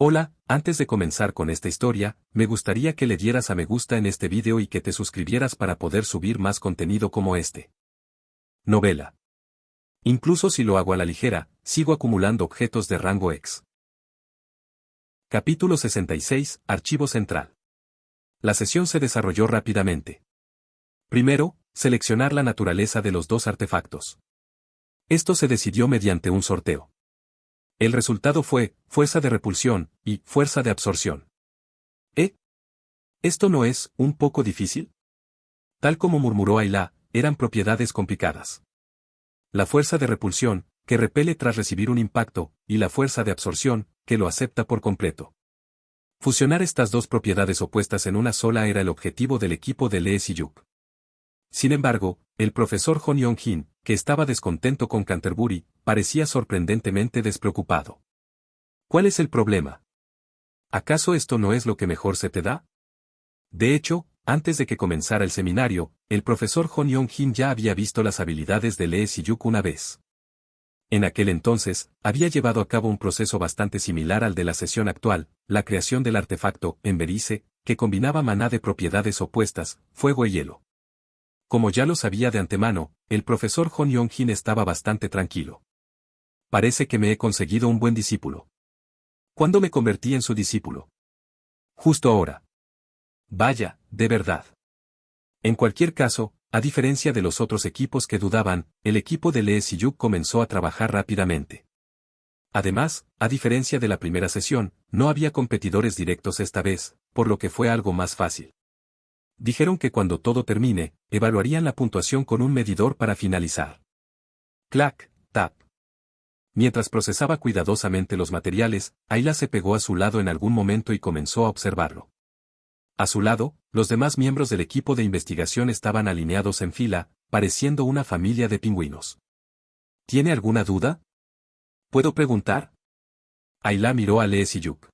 Hola, antes de comenzar con esta historia, me gustaría que le dieras a me gusta en este video y que te suscribieras para poder subir más contenido como este. Novela. Incluso si lo hago a la ligera, sigo acumulando objetos de rango X. Capítulo 66, Archivo Central. La sesión se desarrolló rápidamente. Primero, seleccionar la naturaleza de los dos artefactos. Esto se decidió mediante un sorteo. El resultado fue, fuerza de repulsión, y, fuerza de absorción. ¿Esto no es, un poco difícil? Tal como murmuró Ayla, eran propiedades complicadas. La fuerza de repulsión, que repele tras recibir un impacto, y la fuerza de absorción, que lo acepta por completo. Fusionar estas dos propiedades opuestas en una sola era el objetivo del equipo de Lee Si-yuk. Sin embargo, el profesor Hon Yong-hin, que estaba descontento con Canterbury, parecía sorprendentemente despreocupado. ¿Cuál es el problema? ¿Acaso esto no es lo que mejor se te da? De hecho, antes de que comenzara el seminario, el profesor Hon Yong-hin ya había visto las habilidades de Lee Si-yuk una vez. En aquel entonces, había llevado a cabo un proceso bastante similar al de la sesión actual, la creación del artefacto Emberice, que combinaba maná de propiedades opuestas, fuego y hielo. Como ya lo sabía de antemano, el profesor Hon Yong-hin estaba bastante tranquilo. Parece que me he conseguido un buen discípulo. ¿Cuándo me convertí en su discípulo? Justo ahora. Vaya, de verdad. En cualquier caso, a diferencia de los otros equipos que dudaban, el equipo de Lee Si-yuk comenzó a trabajar rápidamente. Además, a diferencia de la primera sesión, no había competidores directos esta vez, por lo que fue algo más fácil. Dijeron que cuando todo termine, evaluarían la puntuación con un medidor para finalizar. Clac, tap. Mientras procesaba cuidadosamente los materiales, Ayla se pegó a su lado en algún momento y comenzó a observarlo. A su lado, los demás miembros del equipo de investigación estaban alineados en fila, pareciendo una familia de pingüinos. ¿Tiene alguna duda? ¿Puedo preguntar? Ayla miró a Lee Si-yuk.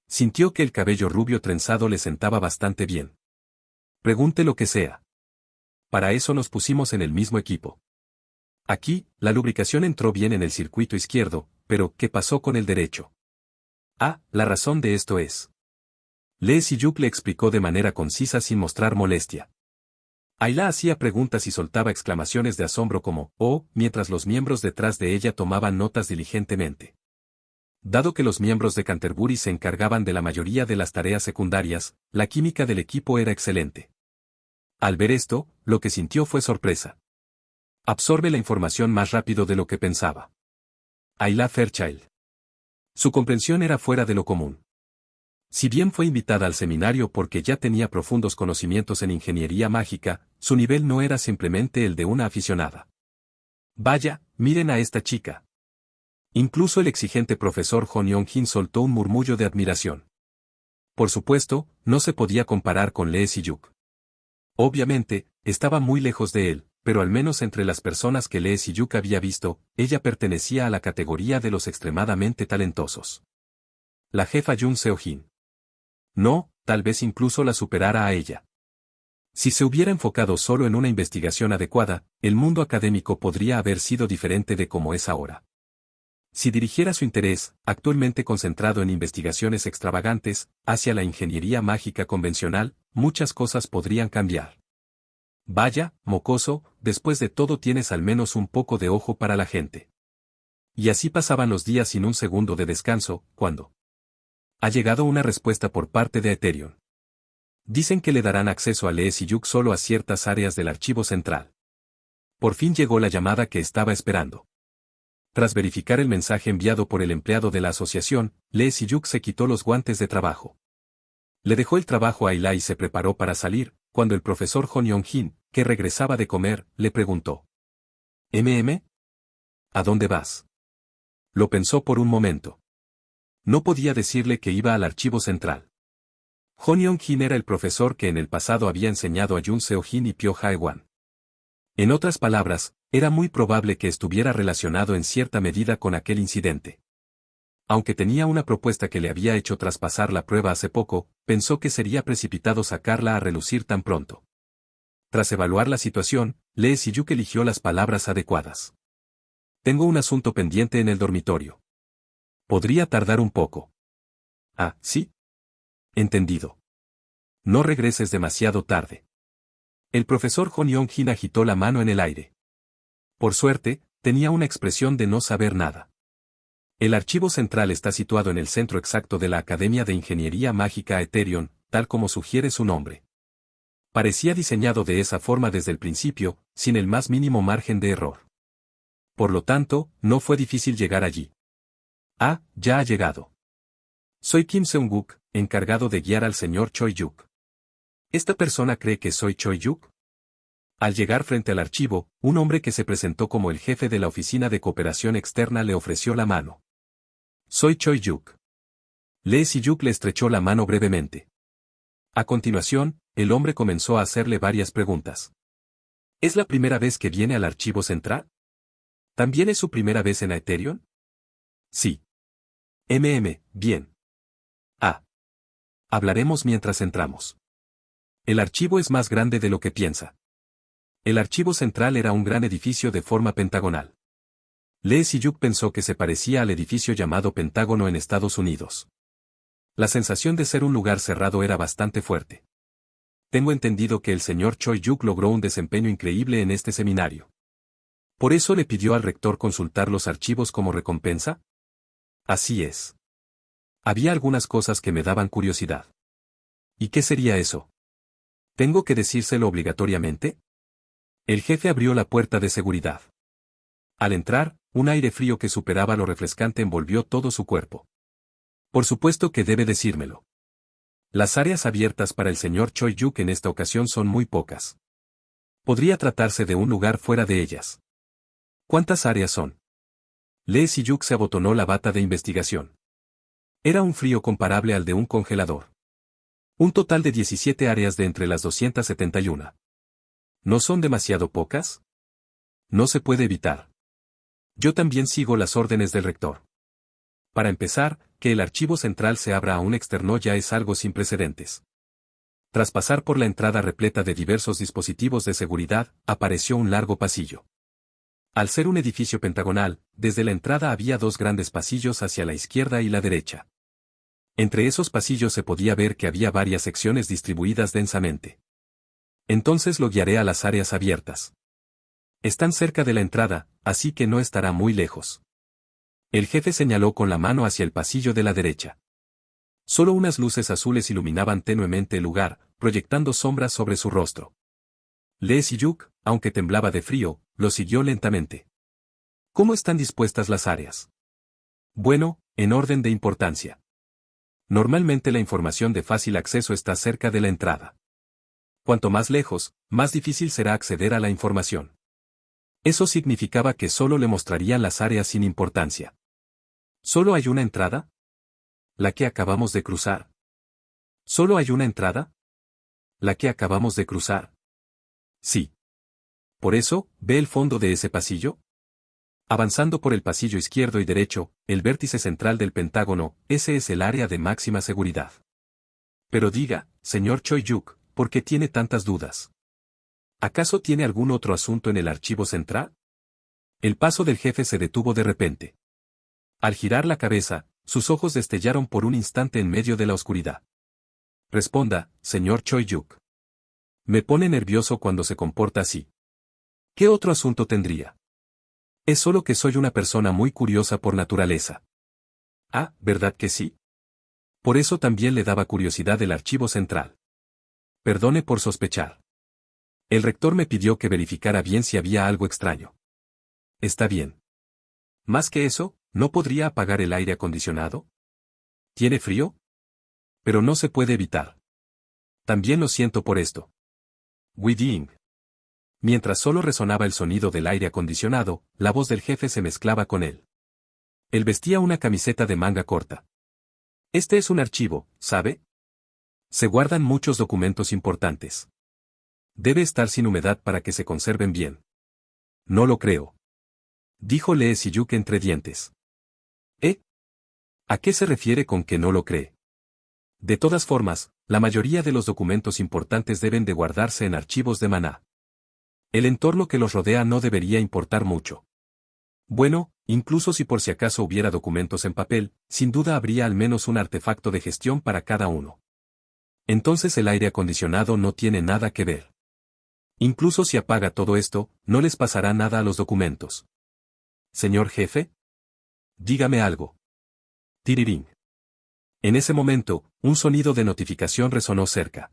Sintió que el cabello rubio trenzado le sentaba bastante bien. Pregunte lo que sea. Para eso nos pusimos en el mismo equipo. Aquí, la lubricación entró bien en el circuito izquierdo, pero ¿qué pasó con el derecho? La razón de esto es. Lee Si-yuk le explicó de manera concisa sin mostrar molestia. Ayla hacía preguntas y soltaba exclamaciones de asombro como, «oh», mientras los miembros detrás de ella tomaban notas diligentemente. Dado que los miembros de Canterbury se encargaban de la mayoría de las tareas secundarias, la química del equipo era excelente. Al ver esto, lo que sintió fue sorpresa. Absorbe la información más rápido de lo que pensaba. Ayla Fairchild. Su comprensión era fuera de lo común. Si bien fue invitada al seminario porque ya tenía profundos conocimientos en ingeniería mágica, su nivel no era simplemente el de una aficionada. Vaya, miren a esta chica. Incluso el exigente profesor Hon Yong-hin soltó un murmullo de admiración. Por supuesto, no se podía comparar con Lee Si-yuk. Obviamente, estaba muy lejos de él, pero al menos entre las personas que Lee Si-yuk había visto, ella pertenecía a la categoría de los extremadamente talentosos. La jefa Jun Seo-jin. No, tal vez incluso la superara a ella. Si se hubiera enfocado solo en una investigación adecuada, el mundo académico podría haber sido diferente de como es ahora. Si dirigiera su interés, actualmente concentrado en investigaciones extravagantes, hacia la ingeniería mágica convencional, muchas cosas podrían cambiar. Vaya, mocoso, después de todo tienes al menos un poco de ojo para la gente. Y así pasaban los días sin un segundo de descanso, cuando ha llegado una respuesta por parte de Ethereum. Dicen que le darán acceso a Lee Si-yuk solo a ciertas áreas del archivo central. Por fin llegó la llamada que estaba esperando. Tras verificar el mensaje enviado por el empleado de la asociación, Lee Si-yuk se quitó los guantes de trabajo. Le dejó el trabajo a Ayla y se preparó para salir, cuando el profesor Hon Yong-hin, que regresaba de comer, le preguntó. ¿A dónde vas? Lo pensó por un momento. No podía decirle que iba al archivo central. Hon Yong-hin era el profesor que en el pasado había enseñado a Jun Seo-jin y Pyo Jae-wan. En otras palabras, era muy probable que estuviera relacionado en cierta medida con aquel incidente. Aunque tenía una propuesta que le había hecho traspasar la prueba hace poco, pensó que sería precipitado sacarla a relucir tan pronto. Tras evaluar la situación, Lee Si-yuk eligió las palabras adecuadas. Tengo un asunto pendiente en el dormitorio. Podría tardar un poco. Ah, sí. Entendido. No regreses demasiado tarde. El profesor Hon Yong-jin agitó la mano en el aire. Por suerte, tenía una expresión de no saber nada. El archivo central está situado en el centro exacto de la Academia de Ingeniería Mágica Ethereum, tal como sugiere su nombre. Parecía diseñado de esa forma desde el principio, sin el más mínimo margen de error. Por lo tanto, no fue difícil llegar allí. Ah, ya ha llegado. Soy Kim Seung-guk, encargado de guiar al señor Choi-yuk. ¿Esta persona cree que soy Choi-yuk? Al llegar frente al archivo, un hombre que se presentó como el jefe de la Oficina de Cooperación Externa le ofreció la mano. Soy Choi-yuk. Lee Si-yuk le estrechó la mano brevemente. A continuación, el hombre comenzó a hacerle varias preguntas. ¿Es la primera vez que viene al archivo central? ¿También es su primera vez en Ethereum? Sí. Bien. Ah. Hablaremos mientras entramos. El archivo es más grande de lo que piensa. El archivo central era un gran edificio de forma pentagonal. Lee Si-yuk pensó que se parecía al edificio llamado Pentágono en Estados Unidos. La sensación de ser un lugar cerrado era bastante fuerte. Tengo entendido que el señor Choi-yuk logró un desempeño increíble en este seminario. ¿Por eso le pidió al rector consultar los archivos como recompensa? Así es. Había algunas cosas que me daban curiosidad. ¿Y qué sería eso? ¿Tengo que decírselo obligatoriamente? El jefe abrió la puerta de seguridad. Al entrar, un aire frío que superaba lo refrescante envolvió todo su cuerpo. Por supuesto que debe decírmelo. Las áreas abiertas para el señor Choi-yuk en esta ocasión son muy pocas. Podría tratarse de un lugar fuera de ellas. ¿Cuántas áreas son? Lee Si-yuk se abotonó la bata de investigación. Era un frío comparable al de un congelador. Un total de 17 áreas de entre las 271. ¿No son demasiado pocas? No se puede evitar. Yo también sigo las órdenes del rector. Para empezar, que el archivo central se abra a un externo ya es algo sin precedentes. Tras pasar por la entrada repleta de diversos dispositivos de seguridad, apareció un largo pasillo. Al ser un edificio pentagonal, desde la entrada había dos grandes pasillos hacia la izquierda y la derecha. Entre esos pasillos se podía ver que había varias secciones distribuidas densamente. Entonces lo guiaré a las áreas abiertas. Están cerca de la entrada, así que no estará muy lejos. El jefe señaló con la mano hacia el pasillo de la derecha. Solo unas luces azules iluminaban tenuemente el lugar, proyectando sombras sobre su rostro. Lee Si-yuk, aunque temblaba de frío, lo siguió lentamente. ¿Cómo están dispuestas las áreas? Bueno, en orden de importancia. Normalmente la información de fácil acceso está cerca de la entrada. Cuanto más lejos, más difícil será acceder a la información. Eso significaba que solo le mostrarían las áreas sin importancia. ¿Solo hay una entrada? La que acabamos de cruzar. ¿Solo hay una entrada? La que acabamos de cruzar. Sí. Por eso, ¿ve el fondo de ese pasillo? Avanzando por el pasillo izquierdo y derecho, el vértice central del Pentágono, ese es el área de máxima seguridad. Pero diga, señor Choi-yuk, ¿por qué tiene tantas dudas? ¿Acaso tiene algún otro asunto en el archivo central? El paso del jefe se detuvo de repente. Al girar la cabeza, sus ojos destellaron por un instante en medio de la oscuridad. Responda, señor Choi-yuk. Me pone nervioso cuando se comporta así. ¿Qué otro asunto tendría? Es solo que soy una persona muy curiosa por naturaleza. Ah, ¿verdad que sí? Por eso también le daba curiosidad el archivo central. Perdone por sospechar. El rector me pidió que verificara bien si había algo extraño. Está bien. Más que eso, ¿no podría apagar el aire acondicionado? ¿Tiene frío? Pero no se puede evitar. También lo siento por esto. Widing. Mientras solo resonaba el sonido del aire acondicionado, la voz del jefe se mezclaba con él. Él vestía una camiseta de manga corta. Este es un archivo, ¿sabe? Se guardan muchos documentos importantes. Debe estar sin humedad para que se conserven bien. No lo creo. Dijo Lee Si-yuk entre dientes. ¿Eh? ¿A qué se refiere con que no lo cree? De todas formas, la mayoría de los documentos importantes deben de guardarse en archivos de maná. El entorno que los rodea no debería importar mucho. Bueno, Incluso si por si acaso hubiera documentos en papel, sin duda habría al menos un artefacto de gestión para cada uno. Entonces el aire acondicionado no tiene nada que ver. Incluso si apaga todo esto, no les pasará nada a los documentos. Señor jefe, dígame algo. Tirirín. En ese momento, un sonido de notificación resonó cerca.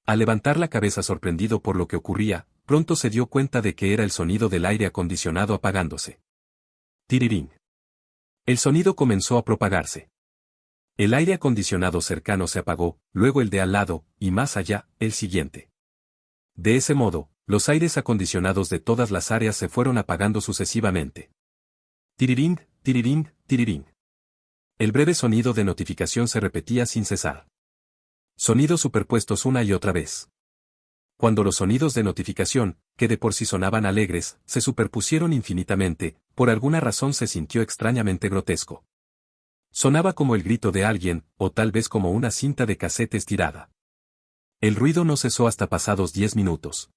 Al levantar la cabeza sorprendido por lo que ocurría, pronto se dio cuenta de que era el sonido del aire acondicionado apagándose. Tirirín. El sonido comenzó a propagarse. El aire acondicionado cercano se apagó, luego el de al lado, y más allá, el siguiente. De ese modo, los aires acondicionados de todas las áreas se fueron apagando sucesivamente. Tirirín, tirirín, tirirín. El breve sonido de notificación se repetía sin cesar. Sonidos superpuestos una y otra vez. Cuando los sonidos de notificación, que de por sí sonaban alegres, se superpusieron infinitamente, por alguna razón se sintió extrañamente grotesco. Sonaba como el grito de alguien, o tal vez como una cinta de casete estirada. El ruido no cesó hasta pasados 10 minutos.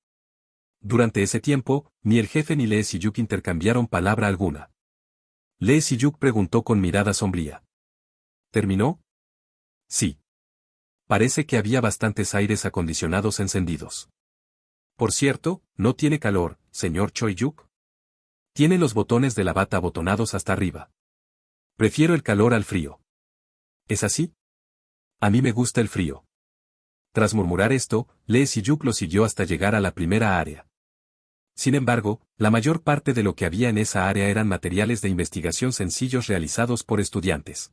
Durante ese tiempo, ni el jefe ni Lee Si-yuk intercambiaron palabra alguna. Lee Si-yuk preguntó con mirada sombría. ¿Terminó? Sí. Parece que había bastantes aires acondicionados encendidos. Por cierto, ¿no tiene calor, señor Choi-yuk? Tiene los botones de la bata abotonados hasta arriba. Prefiero el calor al frío. ¿Es así? A mí me gusta el frío. Tras murmurar esto, Lee Si-yuk lo siguió hasta llegar a la primera área. Sin embargo, la mayor parte de lo que había en esa área eran materiales de investigación sencillos realizados por estudiantes.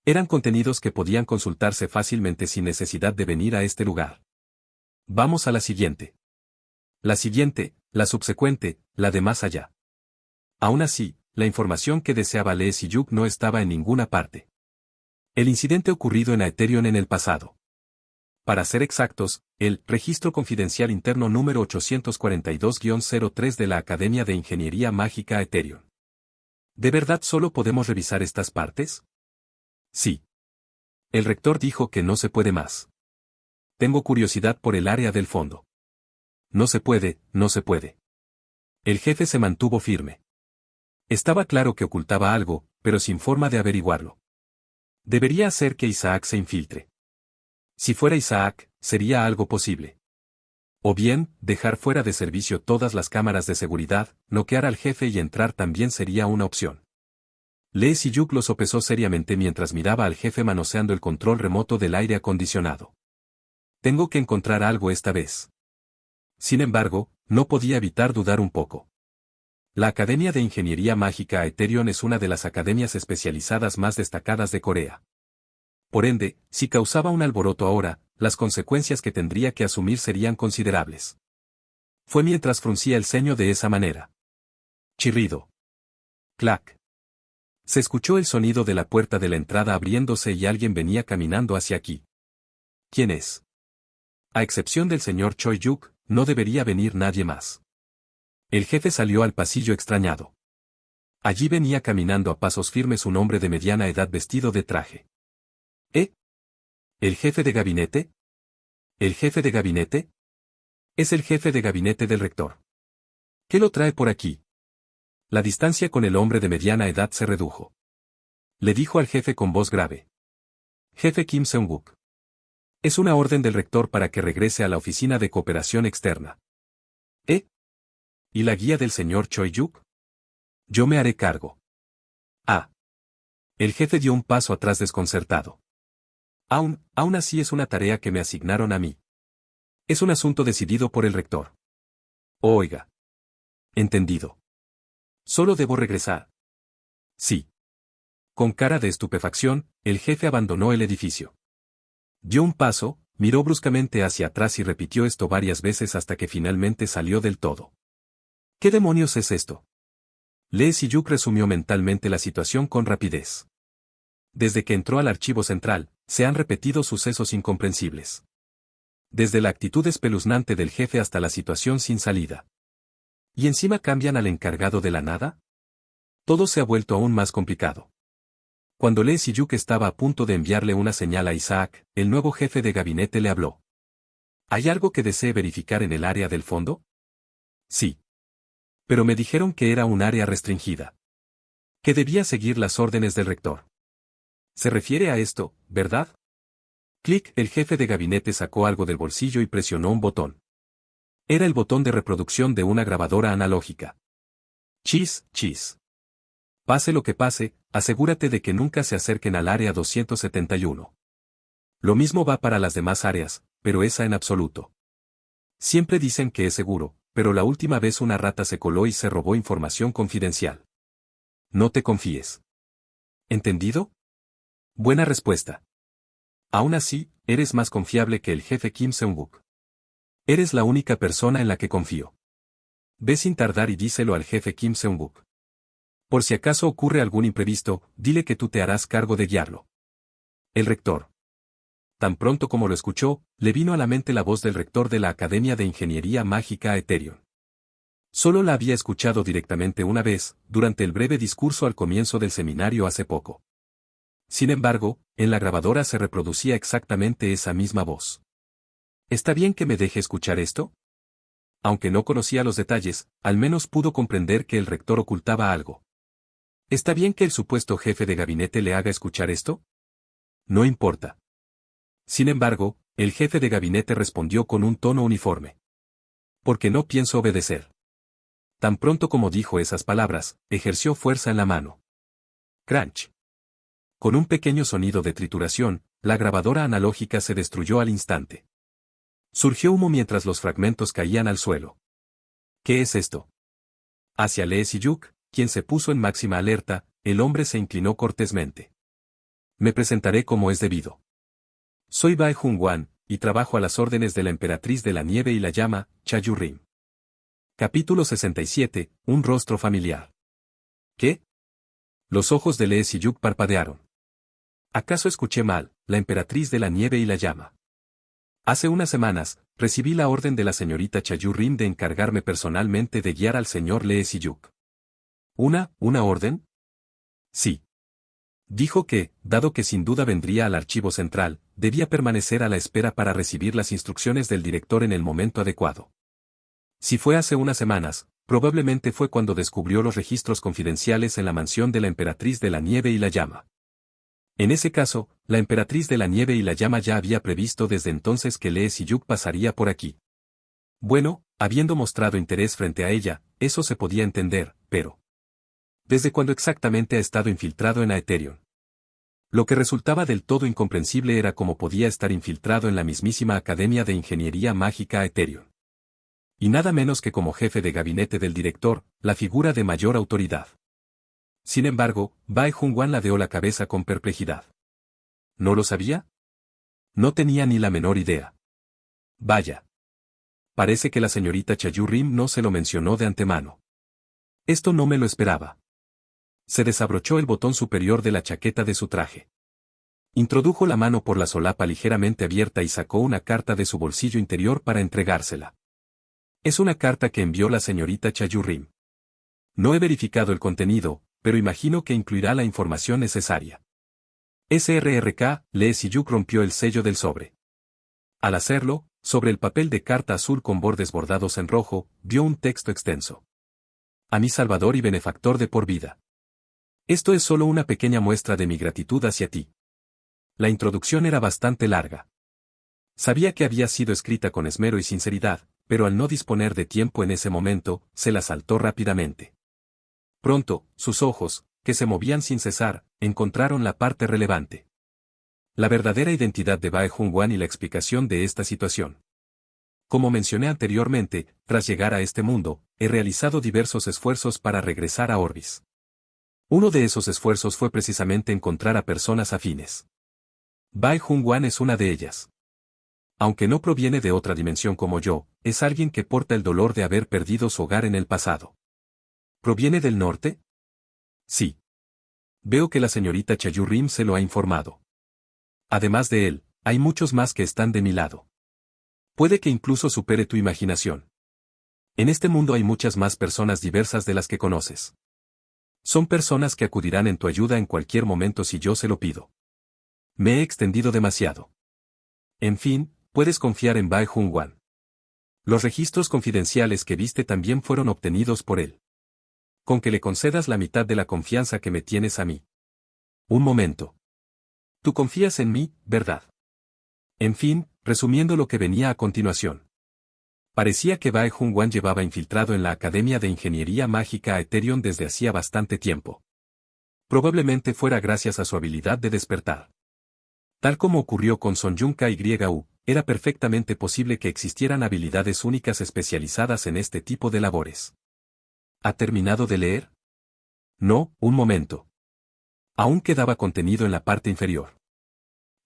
Eran contenidos que podían consultarse fácilmente sin necesidad de venir a este lugar. Vamos a la siguiente. La siguiente, la subsecuente, la de más allá. Aún así, la información que deseaba Lee Si-yuk no estaba en ninguna parte. El incidente ocurrido en Aetherion en el pasado. Para ser exactos, el Registro Confidencial Interno número 842-03 de la Academia de Ingeniería Mágica Aetherion. ¿De verdad solo podemos revisar estas partes? Sí. El rector dijo que no se puede más. Tengo curiosidad por el área del fondo. No se puede, no se puede. El jefe se mantuvo firme. Estaba claro que ocultaba algo, pero sin forma de averiguarlo. Debería hacer que Isaac se infiltre. Si fuera Isaac, sería algo posible. O bien, dejar fuera de servicio todas las cámaras de seguridad, noquear al jefe y entrar también sería una opción. Lee Si-yuk lo sopesó seriamente mientras miraba al jefe manoseando el control remoto del aire acondicionado. Tengo que encontrar algo esta vez. Sin embargo, no podía evitar dudar un poco. La Academia de Ingeniería Mágica Aetherion es una de las academias especializadas más destacadas de Corea. Por ende, si causaba un alboroto ahora, las consecuencias que tendría que asumir serían considerables. Fue mientras fruncía el ceño de esa manera. Chirrido. Clac. Se escuchó el sonido de la puerta de la entrada abriéndose y alguien venía caminando hacia aquí. ¿Quién es? A excepción del señor Choi-yuk, no debería venir nadie más. El jefe salió al pasillo extrañado. Allí venía caminando a pasos firmes un hombre de mediana edad vestido de traje. ¿Eh? ¿El jefe de gabinete? ¿El jefe de gabinete? Es el jefe de gabinete del rector. ¿Qué lo trae por aquí? La distancia con el hombre de mediana edad se redujo. Le dijo al jefe con voz grave. Jefe Kim Seung-wook. Es una orden del rector para que regrese a la oficina de cooperación externa. ¿Eh? ¿Y la guía del señor Choi-yuk? Yo me haré cargo. Ah. El jefe dio un paso atrás desconcertado. Aún así es una tarea que me asignaron a mí. Es un asunto decidido por el rector. Oiga. Entendido. Solo debo regresar. Sí. Con cara de estupefacción, el jefe abandonó el edificio. Dio un paso, miró bruscamente hacia atrás y repitió esto varias veces hasta que finalmente salió del todo. ¿Qué demonios es esto? Lee Si-yuk resumió mentalmente la situación con rapidez. Desde que entró al archivo central, se han repetido sucesos incomprensibles. Desde la actitud espeluznante del jefe hasta la situación sin salida. ¿Y encima cambian al encargado de la nada? Todo se ha vuelto aún más complicado. Cuando Lee Si-yuk estaba a punto de enviarle una señal a Isaac, el nuevo jefe de gabinete le habló. ¿Hay algo que desee verificar en el área del fondo? Sí. Pero me dijeron que era un área restringida. Que debía seguir las órdenes del rector. Se refiere a esto, ¿verdad? Clic, el jefe de gabinete sacó algo del bolsillo y presionó un botón. Era el botón de reproducción de una grabadora analógica. Chis, chis. Pase lo que pase, asegúrate de que nunca se acerquen al área 271. Lo mismo va para las demás áreas, pero esa en absoluto. Siempre dicen que es seguro, pero la última vez una rata se coló y se robó información confidencial. No te confíes. ¿Entendido? Buena respuesta. Aún así, eres más confiable que el jefe Kim Seung-wook. Eres la única persona en la que confío. Ve sin tardar y díselo al jefe Kim Seung-wook. Por si acaso ocurre algún imprevisto, dile que tú te harás cargo de guiarlo. El rector. Tan pronto como lo escuchó, le vino a la mente la voz del rector de la Academia de Ingeniería Mágica Aetherion. Solo la había escuchado directamente una vez, durante el breve discurso al comienzo del seminario hace poco. Sin embargo, en la grabadora se reproducía exactamente esa misma voz. ¿Está bien que me deje escuchar esto? Aunque no conocía los detalles, al menos pudo comprender que el rector ocultaba algo. ¿Está bien que el supuesto jefe de gabinete le haga escuchar esto? No importa. Sin embargo, el jefe de gabinete respondió con un tono uniforme. Porque no pienso obedecer. Tan pronto como dijo esas palabras, ejerció fuerza en la mano. Crunch. Con un pequeño sonido de trituración, la grabadora analógica se destruyó al instante. Surgió humo mientras los fragmentos caían al suelo. ¿Qué es esto? Hacia Lee Si-yuk, quien se puso en máxima alerta, el hombre se inclinó cortésmente. Me presentaré como es debido. Soy Bae Jung-wan, y trabajo a las órdenes de la emperatriz de la nieve y la llama, Cha-yu-rim. Capítulo 67, un rostro familiar. ¿Qué? Los ojos de Lee Si-yuk parpadearon. ¿Acaso escuché mal, la emperatriz de la nieve y la llama? Hace unas semanas, recibí la orden de la señorita Cha-yu-rim de encargarme personalmente de guiar al señor Lee Si-yuk. ¿Una orden? Sí. Dijo que, dado que sin duda vendría al archivo central, debía permanecer a la espera para recibir las instrucciones del director en el momento adecuado. Si fue hace unas semanas, probablemente fue cuando descubrió los registros confidenciales en la mansión de la emperatriz de la nieve y la llama. En ese caso, la emperatriz de la nieve y la llama ya había previsto desde entonces que Lee Si-yuk pasaría por aquí. Bueno, habiendo mostrado interés frente a ella, eso se podía entender, pero ¿desde cuándo exactamente ha estado infiltrado en Aetherion? Lo que resultaba del todo incomprensible era cómo podía estar infiltrado en la mismísima Academia de Ingeniería Mágica Aetherion. Y nada menos que como jefe de gabinete del director, la figura de mayor autoridad. Sin embargo, Bae Jung-wan ladeó la cabeza con perplejidad. ¿No lo sabía? No tenía ni la menor idea. Vaya. Parece que la señorita Cha-yu-rim no se lo mencionó de antemano. Esto no me lo esperaba. Se desabrochó el botón superior de la chaqueta de su traje. Introdujo la mano por la solapa ligeramente abierta y sacó una carta de su bolsillo interior para entregársela. Es una carta que envió la señorita Cha-yu-rim. No he verificado el contenido, pero imagino que incluirá la información necesaria. SRRK, Lee Si-yuk rompió el sello del sobre. Al hacerlo, sobre el papel de carta azul con bordes bordados en rojo, vio un texto extenso. A mi salvador y benefactor de por vida. Esto es solo una pequeña muestra de mi gratitud hacia ti. La introducción era bastante larga. Sabía que había sido escrita con esmero y sinceridad, pero al no disponer de tiempo en ese momento, se la saltó rápidamente. Pronto, sus ojos, que se movían sin cesar, encontraron la parte relevante. La verdadera identidad de Bae Jung-wan y la explicación de esta situación. Como mencioné anteriormente, tras llegar a este mundo, he realizado diversos esfuerzos para regresar a Orbis. Uno de esos esfuerzos fue precisamente encontrar a personas afines. Bae Jung-wan es una de ellas. Aunque no proviene de otra dimensión como yo, es alguien que porta el dolor de haber perdido su hogar en el pasado. ¿Proviene del norte? Sí. Veo que la señorita Cha-yu-rim se lo ha informado. Además de él, hay muchos más que están de mi lado. Puede que incluso supere tu imaginación. En este mundo hay muchas más personas diversas de las que conoces. Son personas que acudirán en tu ayuda en cualquier momento si yo se lo pido. Me he extendido demasiado. En fin, puedes confiar en Bae Jung-wan. Los registros confidenciales que viste también fueron obtenidos por él. con que le concedas la mitad de la confianza que me tienes a mí. Un momento. Tú confías en mí, ¿verdad? En fin, resumiendo lo que venía a continuación. Parecía que Bae Jun-wan llevaba infiltrado en la Academia de Ingeniería Mágica a Ethereum desde hacía bastante tiempo. Probablemente fuera gracias a su habilidad de despertar. Tal como ocurrió con Son Jung Kyu, era perfectamente posible que existieran habilidades únicas especializadas en este tipo de labores. ¿Ha terminado de leer? No, un momento. Aún quedaba contenido en la parte inferior.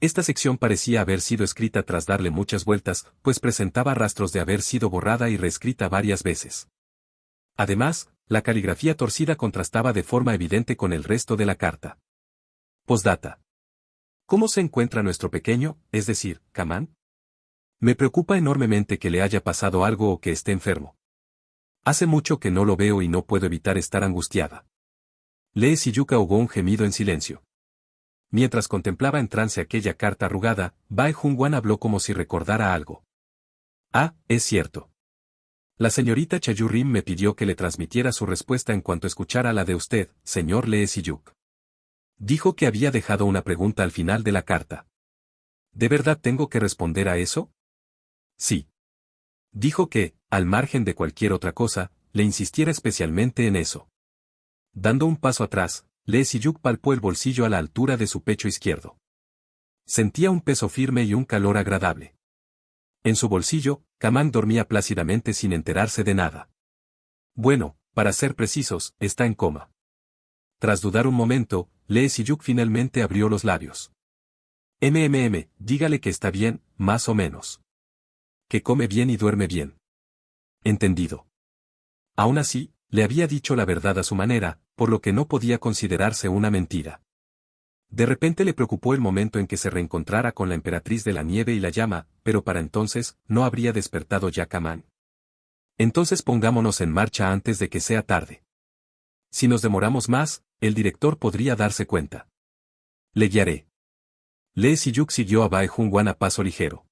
Esta sección parecía haber sido escrita tras darle muchas vueltas, pues presentaba rastros de haber sido borrada y reescrita varias veces. Además, la caligrafía torcida contrastaba de forma evidente con el resto de la carta. Postdata. ¿Cómo se encuentra nuestro pequeño, es decir, Kaman? Me preocupa enormemente que le haya pasado algo o que esté enfermo. Hace mucho que no lo veo y no puedo evitar estar angustiada. Lee Siyuka ahogó un gemido en silencio. Mientras contemplaba en trance aquella carta arrugada, Bae Jun-wan habló como si recordara algo. Ah, es cierto. La señorita Chayu-rim me pidió que le transmitiera su respuesta en cuanto escuchara la de usted, señor Lee Siyuk. Dijo que había dejado una pregunta al final de la carta. ¿De verdad tengo que responder a eso? Sí. Dijo que, al margen de cualquier otra cosa, le insistiera especialmente en eso. Dando un paso atrás, Lee Siyuk palpó el bolsillo a la altura de su pecho izquierdo. Sentía un peso firme y un calor agradable. En su bolsillo, Kaman dormía plácidamente sin enterarse de nada. Bueno, para ser precisos, está en coma. Tras dudar un momento, Lee Siyuk finalmente abrió los labios. Dígale que está bien, más o menos. Que come bien y duerme bien. Entendido. Aún así, le había dicho la verdad a su manera, por lo que no podía considerarse una mentira. De repente le preocupó el momento en que se reencontrara con la emperatriz de la nieve y la llama, pero para entonces, ¿no habría despertado ya Kaman? Entonces pongámonos en marcha antes de que sea tarde. Si nos demoramos más, el director podría darse cuenta. Le guiaré. Lee Siyuk siguió a Bae Jun-wan a paso ligero.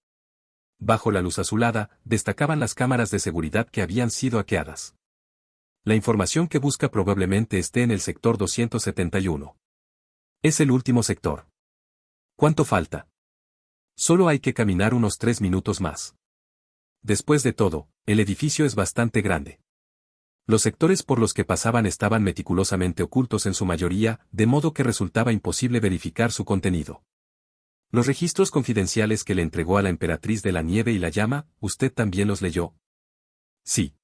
Bajo la luz azulada, destacaban las cámaras de seguridad que habían sido hackeadas. La información que busca probablemente esté en el sector 271. Es el último sector. ¿Cuánto falta? Solo hay que caminar unos 3 minutos más. Después de todo, el edificio es bastante grande. Los sectores por los que pasaban estaban meticulosamente ocultos en su mayoría, de modo que resultaba imposible verificar su contenido. Los registros confidenciales que le entregó a la emperatriz de la nieve y la llama, ¿usted también los leyó? Sí.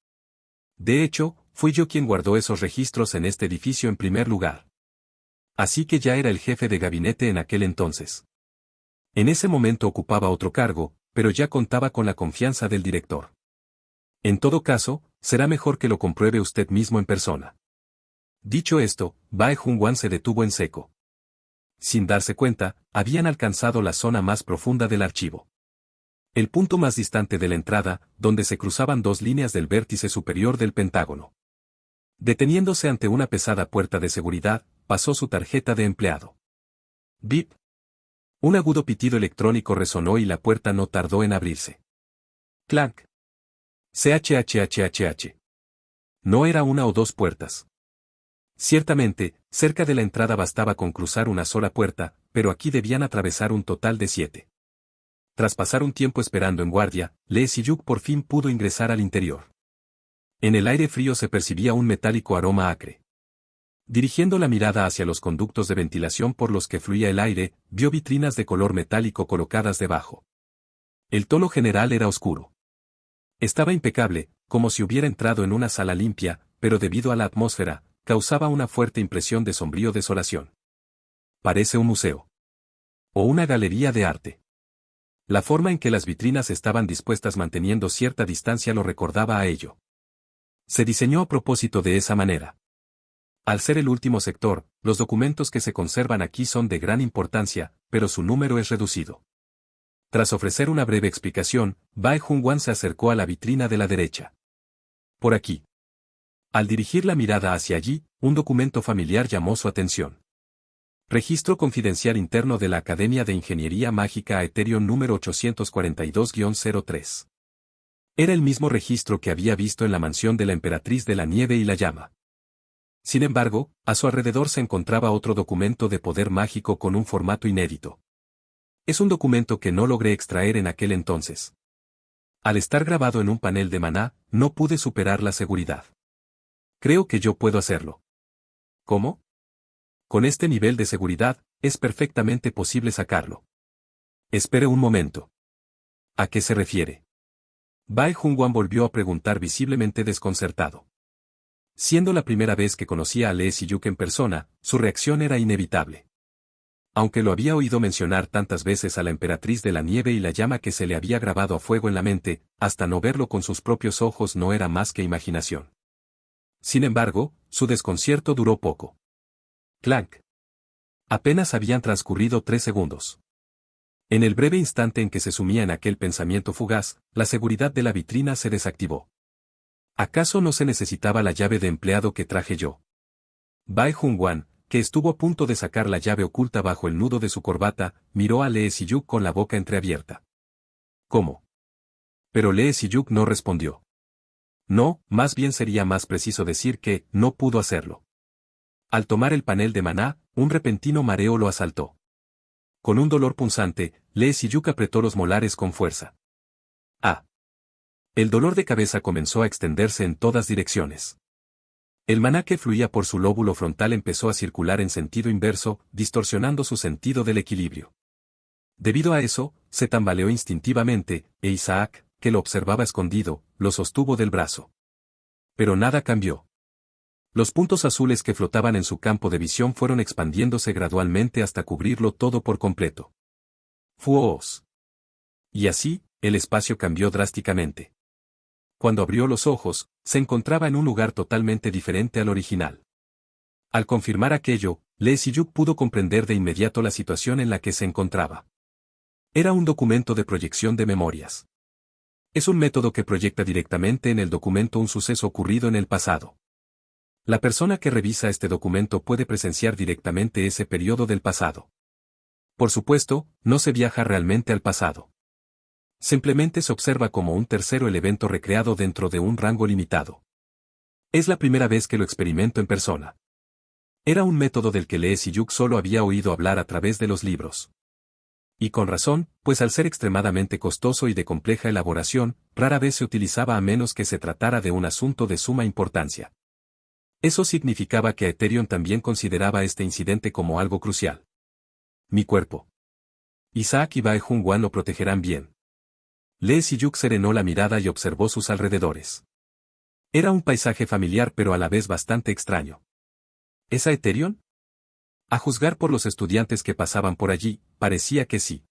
De hecho, fui yo quien guardó esos registros en este edificio en primer lugar. Así que ya era el jefe de gabinete en aquel entonces. En ese momento ocupaba otro cargo, pero ya contaba con la confianza del director. En todo caso, será mejor que lo compruebe usted mismo en persona. Dicho esto, Bae Jun-wan se detuvo en seco. Sin darse cuenta, habían alcanzado la zona más profunda del archivo. El punto más distante de la entrada, donde se cruzaban dos líneas del vértice superior del Pentágono. Deteniéndose ante una pesada puerta de seguridad, pasó su tarjeta de empleado. ¡Bip! Un agudo pitido electrónico resonó y la puerta no tardó en abrirse. ¡Clank! CHHHHH. No era una o dos puertas. Ciertamente, cerca de la entrada bastaba con cruzar una sola puerta, pero aquí debían atravesar un total de 7. Tras pasar un tiempo esperando en guardia, Lee Siyuk por fin pudo ingresar al interior. En el aire frío se percibía un metálico aroma acre. Dirigiendo la mirada hacia los conductos de ventilación por los que fluía el aire, vio vitrinas de color metálico colocadas debajo. El tono general era oscuro. Estaba impecable, como si hubiera entrado en una sala limpia, pero debido a la atmósfera, causaba una fuerte impresión de sombrío desolación. Parece un museo. O una galería de arte. La forma en que las vitrinas estaban dispuestas manteniendo cierta distancia lo recordaba a ello. Se diseñó a propósito de esa manera. Al ser el último sector, los documentos que se conservan aquí son de gran importancia, pero su número es reducido. Tras ofrecer una breve explicación, Bae Jun-wan se acercó a la vitrina de la derecha. Por aquí. Al dirigir la mirada hacia allí, un documento familiar llamó su atención. Registro confidencial interno de la Academia de Ingeniería Mágica a Ethereum número 842-03. Era el mismo registro que había visto en la mansión de la emperatriz de la nieve y la llama. Sin embargo, a su alrededor se encontraba otro documento de poder mágico con un formato inédito. Es un documento que no logré extraer en aquel entonces. Al estar grabado en un panel de maná, no pude superar la seguridad. Creo que yo puedo hacerlo. ¿Cómo? Con este nivel de seguridad, es perfectamente posible sacarlo. Espere un momento. ¿A qué se refiere? Bai Jungwan volvió a preguntar visiblemente desconcertado. Siendo la primera vez que conocía a Lee Si-yuk en persona, su reacción era inevitable. Aunque lo había oído mencionar tantas veces a la emperatriz de la nieve y la llama que se le había grabado a fuego en la mente, hasta no verlo con sus propios ojos no era más que imaginación. Sin embargo, su desconcierto duró poco. Clank. Apenas habían transcurrido 3 segundos. En el breve instante en que se sumía en aquel pensamiento fugaz, la seguridad de la vitrina se desactivó. ¿Acaso no se necesitaba la llave de empleado que traje yo? Bai Jungwan, que estuvo a punto de sacar la llave oculta bajo el nudo de su corbata, miró a Lee Si-yuk con la boca entreabierta. ¿Cómo? Pero Lee Si-yuk no respondió. No, más bien sería más preciso decir que no pudo hacerlo. Al tomar el panel de maná, un repentino mareo lo asaltó. Con un dolor punzante, Lee Si-yuk apretó los molares con fuerza. ¡Ah! El dolor de cabeza comenzó a extenderse en todas direcciones. El maná que fluía por su lóbulo frontal empezó a circular en sentido inverso, distorsionando su sentido del equilibrio. Debido a eso, se tambaleó instintivamente, e Isaac, que lo observaba escondido, lo sostuvo del brazo. Pero nada cambió. Los puntos azules que flotaban en su campo de visión fueron expandiéndose gradualmente hasta cubrirlo todo por completo. ¡Fuos! Y así, el espacio cambió drásticamente. Cuando abrió los ojos, se encontraba en un lugar totalmente diferente al original. Al confirmar aquello, Lee Si-yuk pudo comprender de inmediato la situación en la que se encontraba. Era un documento de proyección de memorias. Es un método que proyecta directamente en el documento un suceso ocurrido en el pasado. La persona que revisa este documento puede presenciar directamente ese periodo del pasado. Por supuesto, no se viaja realmente al pasado. Simplemente se observa como un tercero el evento recreado dentro de un rango limitado. Es la primera vez que lo experimento en persona. Era un método del que Lee Si-yuk solo había oído hablar a través de los libros. Y con razón, pues al ser extremadamente costoso y de compleja elaboración, rara vez se utilizaba a menos que se tratara de un asunto de suma importancia. Eso significaba que Ethereum también consideraba este incidente como algo crucial. Mi cuerpo. Isaac y Bai Jungwan lo protegerán bien. Lee Si-yuk serenó la mirada y observó sus alrededores. Era un paisaje familiar pero a la vez bastante extraño. ¿Es Ethereum? A juzgar por los estudiantes que pasaban por allí, parecía que sí.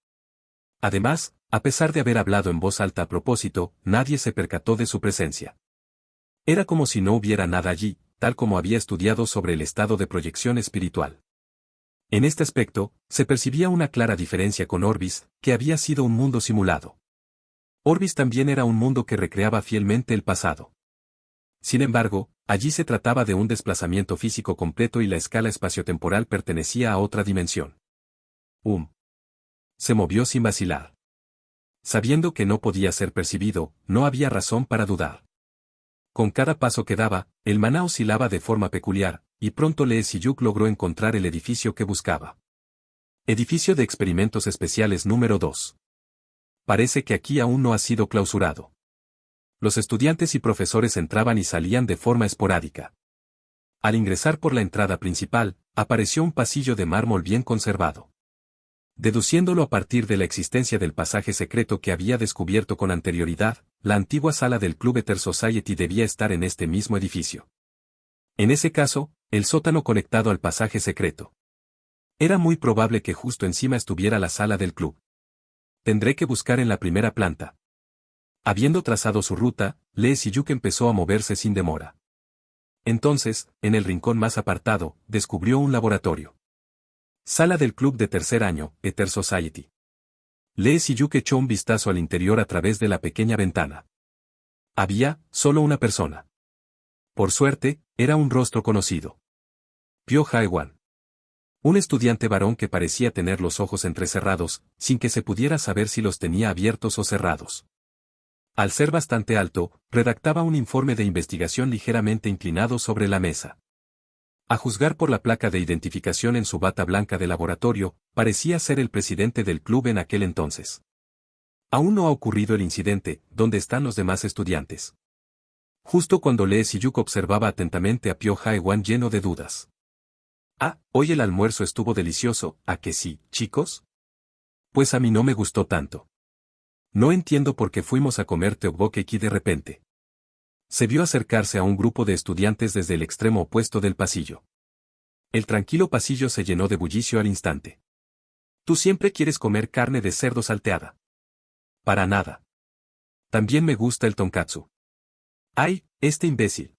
Además, a pesar de haber hablado en voz alta a propósito, nadie se percató de su presencia. Era como si no hubiera nada allí, tal como había estudiado sobre el estado de proyección espiritual. En este aspecto, se percibía una clara diferencia con Orbis, que había sido un mundo simulado. Orbis también era un mundo que recreaba fielmente el pasado. Sin embargo, allí se trataba de un desplazamiento físico completo y la escala espaciotemporal pertenecía a otra dimensión. Se movió sin vacilar. Sabiendo que no podía ser percibido, no había razón para dudar. Con cada paso que daba, el maná oscilaba de forma peculiar, y pronto Lee Si-yuk logró encontrar el edificio que buscaba. Edificio de Experimentos Especiales número 2. Parece que aquí aún no ha sido clausurado. Los estudiantes y profesores entraban y salían de forma esporádica. Al ingresar por la entrada principal, apareció un pasillo de mármol bien conservado. Deduciéndolo a partir de la existencia del pasaje secreto que había descubierto con anterioridad, la antigua sala del Club Ether Society debía estar en este mismo edificio. En ese caso, el sótano conectado al pasaje secreto. Era muy probable que justo encima estuviera la sala del club. Tendré que buscar en la primera planta. Habiendo trazado su ruta, Lee Si-yuk empezó a moverse sin demora. Entonces, en el rincón más apartado, descubrió un laboratorio. Sala del club de tercer año, Ether Society. Lee Si-yuk echó un vistazo al interior a través de la pequeña ventana. Había, solo una persona. Por suerte, era un rostro conocido. Pyo Jae-wan. Un estudiante varón que parecía tener los ojos entrecerrados, sin que se pudiera saber si los tenía abiertos o cerrados. Al ser bastante alto, redactaba un informe de investigación ligeramente inclinado sobre la mesa. A juzgar por la placa de identificación en su bata blanca de laboratorio, parecía ser el presidente del club en aquel entonces. Aún no ha ocurrido el incidente, ¿dónde están los demás estudiantes? Justo cuando Lee Si-yuk observaba atentamente a Pyo Jae-wan lleno de dudas. Ah, hoy el almuerzo estuvo delicioso, ¿a que sí, chicos? Pues a mí no me gustó tanto. No entiendo por qué fuimos a comer tteokbokki de repente. Se vio acercarse a un grupo de estudiantes desde el extremo opuesto del pasillo. El tranquilo pasillo se llenó de bullicio al instante. Tú siempre quieres comer carne de cerdo salteada. Para nada. También me gusta el tonkatsu. ¡Ay, este imbécil!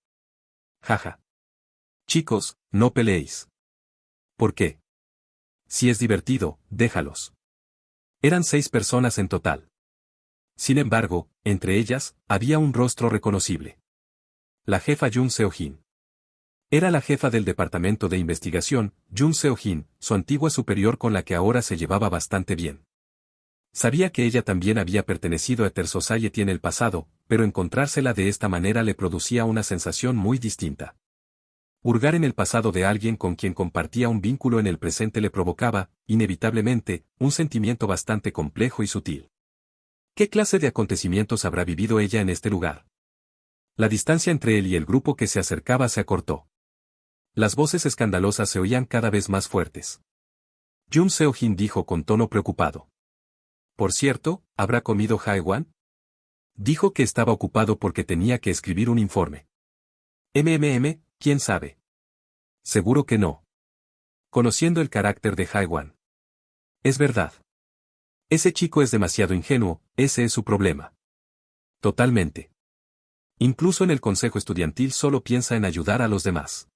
Jaja. Chicos, no peleéis. ¿Por qué? Si es divertido, déjalos. Eran 6 personas en total. Sin embargo, entre ellas, había un rostro reconocible. La jefa Jun Seo-jin. Era la jefa del departamento de investigación, Jun Seo-jin, su antigua superior con la que ahora se llevaba bastante bien. Sabía que ella también había pertenecido a Ether Society en el pasado, pero encontrársela de esta manera le producía una sensación muy distinta. Hurgar en el pasado de alguien con quien compartía un vínculo en el presente le provocaba, inevitablemente, un sentimiento bastante complejo y sutil. ¿Qué clase de acontecimientos habrá vivido ella en este lugar? La distancia entre él y el grupo que se acercaba se acortó. Las voces escandalosas se oían cada vez más fuertes. Jun Seo-jin dijo con tono preocupado. Por cierto, ¿habrá comido Jae-wan? Dijo que estaba ocupado porque tenía que escribir un informe. ¿Quién sabe? Seguro que no. Conociendo el carácter de Jae-wan. Es verdad. Ese chico es demasiado ingenuo, ese es su problema. Totalmente. Incluso en el consejo estudiantil solo piensa en ayudar a los demás.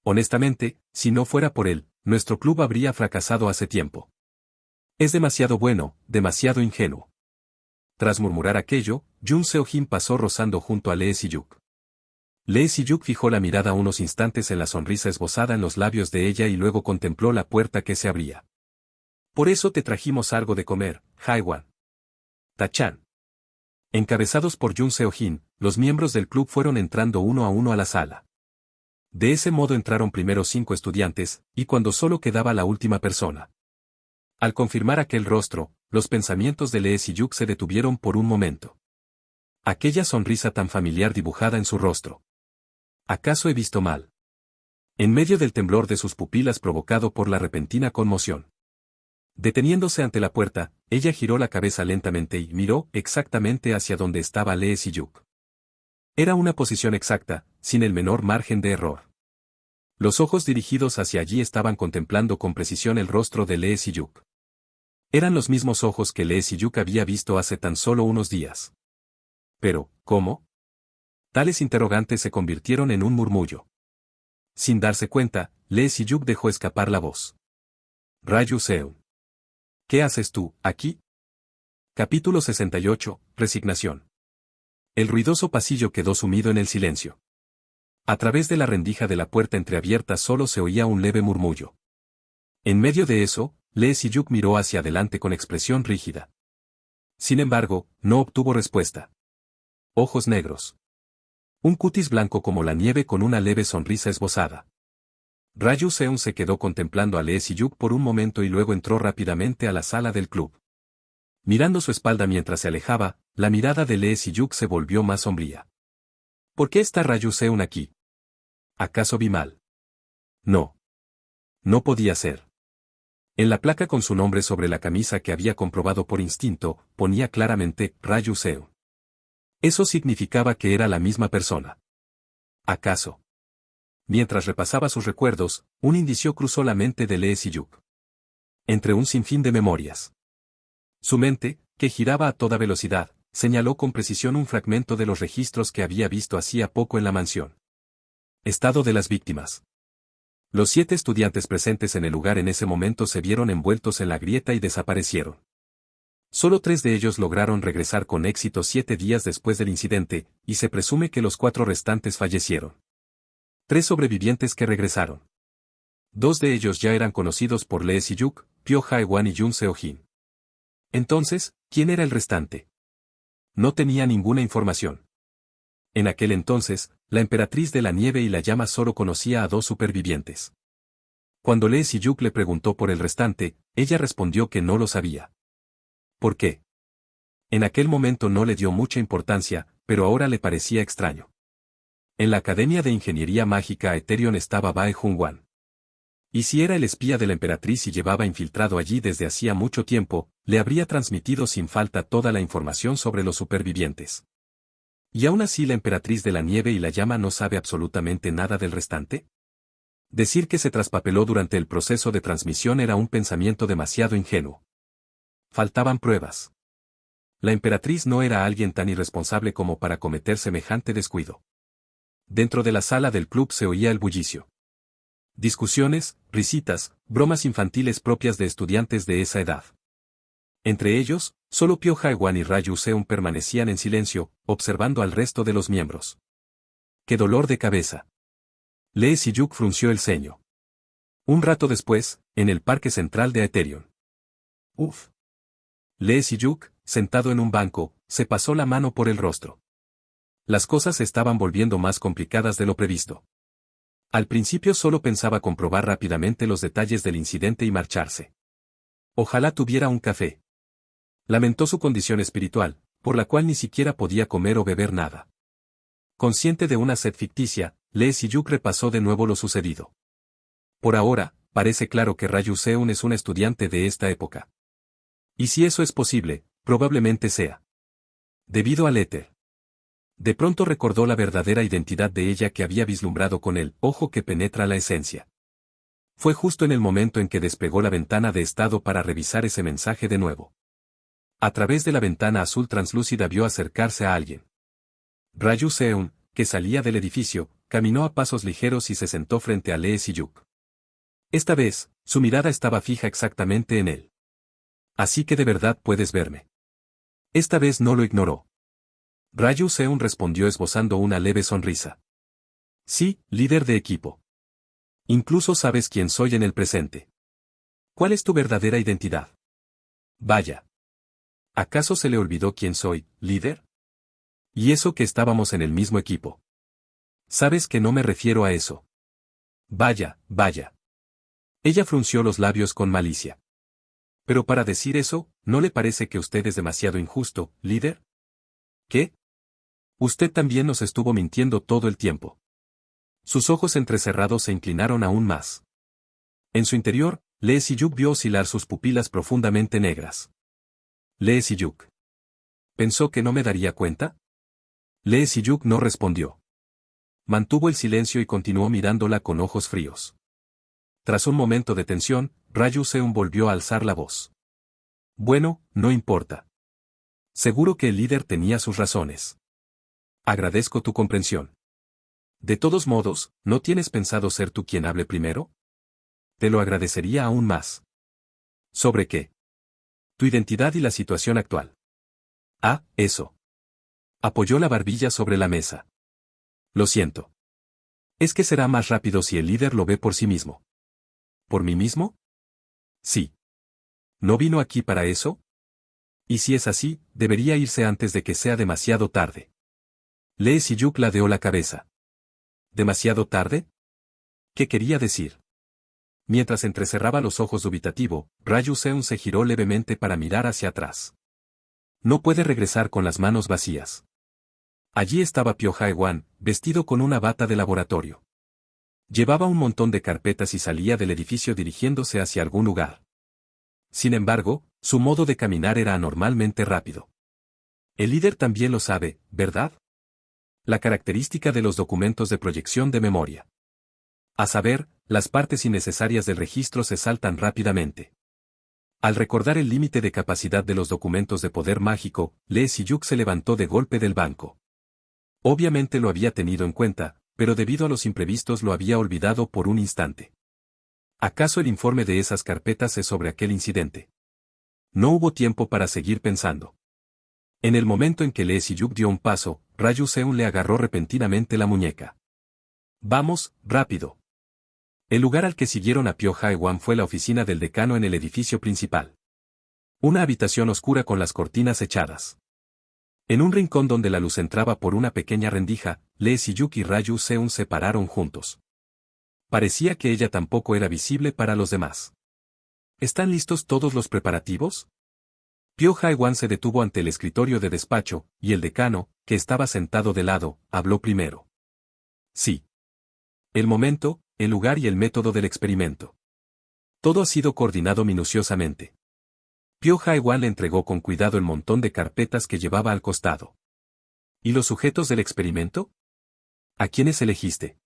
Honestamente, si no fuera por él, nuestro club habría fracasado hace tiempo. Es demasiado bueno, demasiado ingenuo. Tras murmurar aquello, Jun Seo-jin pasó rozando junto a Lee Si-yuk. Lee Si-yuk fijó la mirada unos instantes en la sonrisa esbozada en los labios de ella y luego contempló la puerta que se abría. Por eso te trajimos algo de comer, Jae-wan. Tachan. Encabezados por Jun Seo-jin, los miembros del club fueron entrando uno a uno a la sala. De ese modo entraron primero 5 estudiantes, y cuando solo quedaba la última persona. Al confirmar aquel rostro, los pensamientos de Lee Si-yuk se detuvieron por un momento. Aquella sonrisa tan familiar dibujada en su rostro. ¿Acaso he visto mal? En medio del temblor de sus pupilas provocado por la repentina conmoción. Deteniéndose ante la puerta, ella giró la cabeza lentamente y miró exactamente hacia donde estaba Lee Si-yuk. Era una posición exacta, sin el menor margen de error. Los ojos dirigidos hacia allí estaban contemplando con precisión el rostro de Lee Si-yuk. Eran los mismos ojos que Lee Si-yuk había visto hace tan solo unos días. Pero, ¿cómo? Tales interrogantes se convirtieron en un murmullo. Sin darse cuenta, Lee Si-yuk dejó escapar la voz. Ryu Seun. ¿Qué haces tú, aquí? Capítulo 68, Resignación. El ruidoso pasillo quedó sumido en el silencio. A través de la rendija de la puerta entreabierta solo se oía un leve murmullo. En medio de eso, Lee Si-yuk miró hacia adelante con expresión rígida. Sin embargo, no obtuvo respuesta. Ojos negros. Un cutis blanco como la nieve con una leve sonrisa esbozada. Ryu Seun se quedó contemplando a Lee Si-yuk por un momento y luego entró rápidamente a la sala del club. Mirando su espalda mientras se alejaba, la mirada de Lee Si-yuk se volvió más sombría. ¿Por qué está Ryu Seun aquí? ¿Acaso vi mal? No. No podía ser. En la placa con su nombre sobre la camisa que había comprobado por instinto, ponía claramente Ryu Seun. Eso significaba que era la misma persona. ¿Acaso? Mientras repasaba sus recuerdos, un indicio cruzó la mente de Lee Si-yuk. Entre un sinfín de memorias. Su mente, que giraba a toda velocidad, señaló con precisión un fragmento de los registros que había visto hacía poco en la mansión. Estado de las víctimas. Los 7 estudiantes presentes en el lugar en ese momento se vieron envueltos en la grieta y desaparecieron. Solo 3 de ellos lograron regresar con éxito 7 días después del incidente, y se presume que los 4 restantes fallecieron. 3 sobrevivientes que regresaron. 2 de ellos ya eran conocidos por Lee Si-yuk, Pyo Jae-wan y Jun Seo-jin. Entonces, ¿quién era el restante? No tenía ninguna información. En aquel entonces, la emperatriz de la nieve y la llama solo conocía a 2 supervivientes. Cuando Lee Si-yuk le preguntó por el restante, ella respondió que no lo sabía. ¿Por qué? En aquel momento no le dio mucha importancia, pero ahora le parecía extraño. En la Academia de Ingeniería Mágica Aetherion estaba Bae Jung-wan. Y si era el espía de la emperatriz y llevaba infiltrado allí desde hacía mucho tiempo, le habría transmitido sin falta toda la información sobre los supervivientes. ¿Y aún así la emperatriz de la nieve y la llama no sabe absolutamente nada del restante? Decir que se traspapeló durante el proceso de transmisión era un pensamiento demasiado ingenuo. Faltaban pruebas. La emperatriz no era alguien tan irresponsable como para cometer semejante descuido. Dentro de la sala del club se oía el bullicio. Discusiones, risitas, bromas infantiles propias de estudiantes de esa edad. Entre ellos, solo Pyo Jae-wan y Ryu Seung permanecían en silencio, observando al resto de los miembros. ¡Qué dolor de cabeza! Lee Si-yuk frunció el ceño. Un rato después, en el parque central de Aetherion. Uf. Lee Si-yuk, sentado en un banco, se pasó la mano por el rostro. Las cosas se estaban volviendo más complicadas de lo previsto. Al principio solo pensaba comprobar rápidamente los detalles del incidente y marcharse. Ojalá tuviera un café. Lamentó su condición espiritual, por la cual ni siquiera podía comer o beber nada. Consciente de una sed ficticia, Lee Si-yuk repasó de nuevo lo sucedido. Por ahora, parece claro que Ryu Seung es un estudiante de esta época. Y si eso es posible, probablemente sea debido al éter. De pronto recordó la verdadera identidad de ella que había vislumbrado con el ojo que penetra la esencia. Fue justo en el momento en que despegó la ventana de estado para revisar ese mensaje de nuevo. A través de la ventana azul translúcida vio acercarse a alguien. Ryu Seung, que salía del edificio, caminó a pasos ligeros y se sentó frente a Lee Si-yuk. Esta vez, su mirada estaba fija exactamente en él. Así que de verdad puedes verme. Esta vez no lo ignoró. Ryu Seung respondió esbozando una leve sonrisa. Sí, líder de equipo. Incluso sabes quién soy en el presente. ¿Cuál es tu verdadera identidad? Vaya. ¿Acaso se le olvidó quién soy, líder? Y eso que estábamos en el mismo equipo. Sabes que no me refiero a eso. Vaya, vaya. Ella frunció los labios con malicia. Pero para decir eso, ¿no le parece que usted es demasiado injusto, líder? ¿Qué? Usted también nos estuvo mintiendo todo el tiempo. Sus ojos entrecerrados se inclinaron aún más. En su interior, Lee Si-yuk vio oscilar sus pupilas profundamente negras. Lee Si-yuk. ¿Pensó que no me daría cuenta? Lee Si-yuk no respondió. Mantuvo el silencio y continuó mirándola con ojos fríos. Tras un momento de tensión, Ryu Seung volvió a alzar la voz. Bueno, no importa. Seguro que el líder tenía sus razones. Agradezco tu comprensión. De todos modos, ¿no tienes pensado ser tú quien hable primero? Te lo agradecería aún más. ¿Sobre qué? Tu identidad y la situación actual. Ah, eso. Apoyó la barbilla sobre la mesa. Lo siento. Es que será más rápido si el líder lo ve por sí mismo. ¿Por mí mismo? Sí. ¿No vino aquí para eso? Y si es así, debería irse antes de que sea demasiado tarde. Lee Si-yuk ladeó la cabeza. ¿Demasiado tarde? ¿Qué quería decir? Mientras entrecerraba los ojos dubitativo, Ryu Seung se giró levemente para mirar hacia atrás. No puede regresar con las manos vacías. Allí estaba Pyo Jae-wan, vestido con una bata de laboratorio. Llevaba un montón de carpetas y salía del edificio dirigiéndose hacia algún lugar. Sin embargo, su modo de caminar era anormalmente rápido. El líder también lo sabe, ¿verdad? La característica de los documentos de proyección de memoria. A saber, las partes innecesarias del registro se saltan rápidamente. Al recordar el límite de capacidad de los documentos de poder mágico, Lee Si-yuk se levantó de golpe del banco. Obviamente lo había tenido en cuenta, pero debido a los imprevistos lo había olvidado por un instante. ¿Acaso el informe de esas carpetas es sobre aquel incidente? No hubo tiempo para seguir pensando. En el momento en que Lee Si-yuk dio un paso, Ryu Seung le agarró repentinamente la muñeca. Vamos, rápido. El lugar al que siguieron a Pyo Jae-wan fue la oficina del decano en el edificio principal. Una habitación oscura con las cortinas echadas. En un rincón donde la luz entraba por una pequeña rendija, Lee Si-yuk y Raju Seung se pararon juntos. Parecía que ella tampoco era visible para los demás. ¿Están listos todos los preparativos? Pyo Jae-wan se detuvo ante el escritorio de despacho, y el decano, que estaba sentado de lado, habló primero. Sí. El momento, el lugar y el método del experimento. Todo ha sido coordinado minuciosamente. Pyo Jae-wan le entregó con cuidado el montón de carpetas que llevaba al costado. ¿Y los sujetos del experimento? ¿A quiénes elegiste?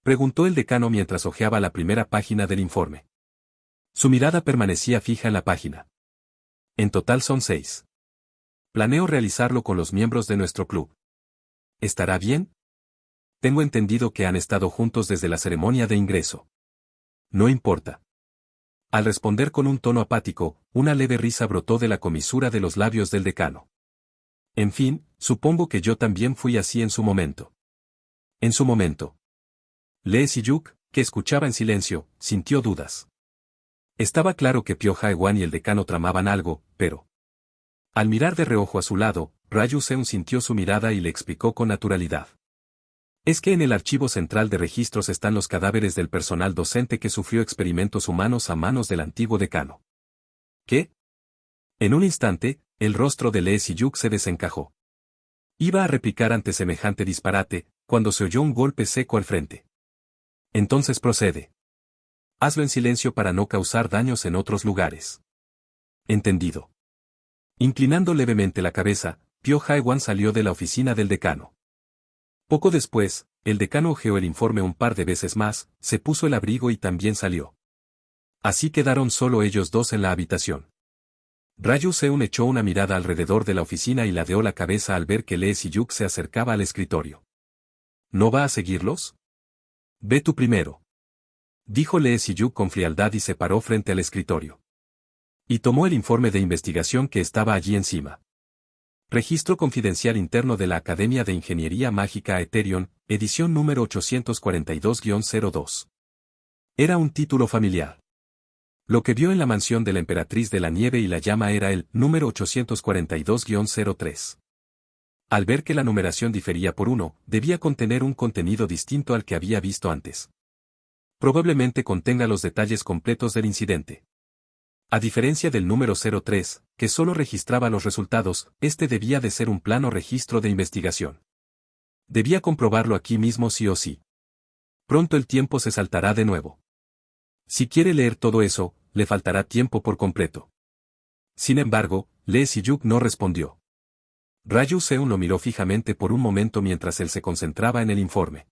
Preguntó el decano mientras hojeaba la primera página del informe. Su mirada permanecía fija en la página. En total son 6. Planeo realizarlo con los miembros de nuestro club. ¿Estará bien? Tengo entendido que han estado juntos desde la ceremonia de ingreso. No importa. Al responder con un tono apático, una leve risa brotó de la comisura de los labios del decano. En fin, supongo que yo también fui así en su momento. En su momento. Lee Si-yuk, que escuchaba en silencio, sintió dudas. Estaba claro que Pyo Jae-wan y el decano tramaban algo, pero... Al mirar de reojo a su lado, Raju Seung sintió su mirada y le explicó con naturalidad. Es que en el archivo central de registros están los cadáveres del personal docente que sufrió experimentos humanos a manos del antiguo decano. ¿Qué? En un instante, el rostro de Lee Si-yuk se desencajó. Iba a replicar ante semejante disparate, cuando se oyó un golpe seco al frente. Entonces procede. Hazlo en silencio para no causar daños en otros lugares. Entendido. Inclinando levemente la cabeza, Pyo Jae-wan salió de la oficina del decano. Poco después, el decano hojeó el informe un par de veces más, se puso el abrigo y también salió. Así quedaron solo ellos dos en la habitación. Raju Seung echó una mirada alrededor de la oficina y ladeó la cabeza al ver que Lee Si-yuk se acercaba al escritorio. ¿No va a seguirlos? Ve tú primero. Dijo Lee Si-yuk con frialdad y se paró frente al escritorio. Y tomó el informe de investigación que estaba allí encima. Registro confidencial interno de la Academia de Ingeniería Mágica Eterion, edición número 842-02. Era un título familiar. Lo que vio en la mansión de la Emperatriz de la Nieve y la Llama era el número 842-03. Al ver que la numeración difería por uno, debía contener un contenido distinto al que había visto antes. Probablemente contenga los detalles completos del incidente. A diferencia del número 03, que solo registraba los resultados, este debía de ser un plano registro de investigación. Debía comprobarlo aquí mismo sí o sí. Pronto el tiempo se saltará de nuevo. Si quiere leer todo eso, le faltará tiempo por completo. Sin embargo, Lee Si-yuk no respondió. Raju Seung lo miró fijamente por un momento mientras él se concentraba en el informe.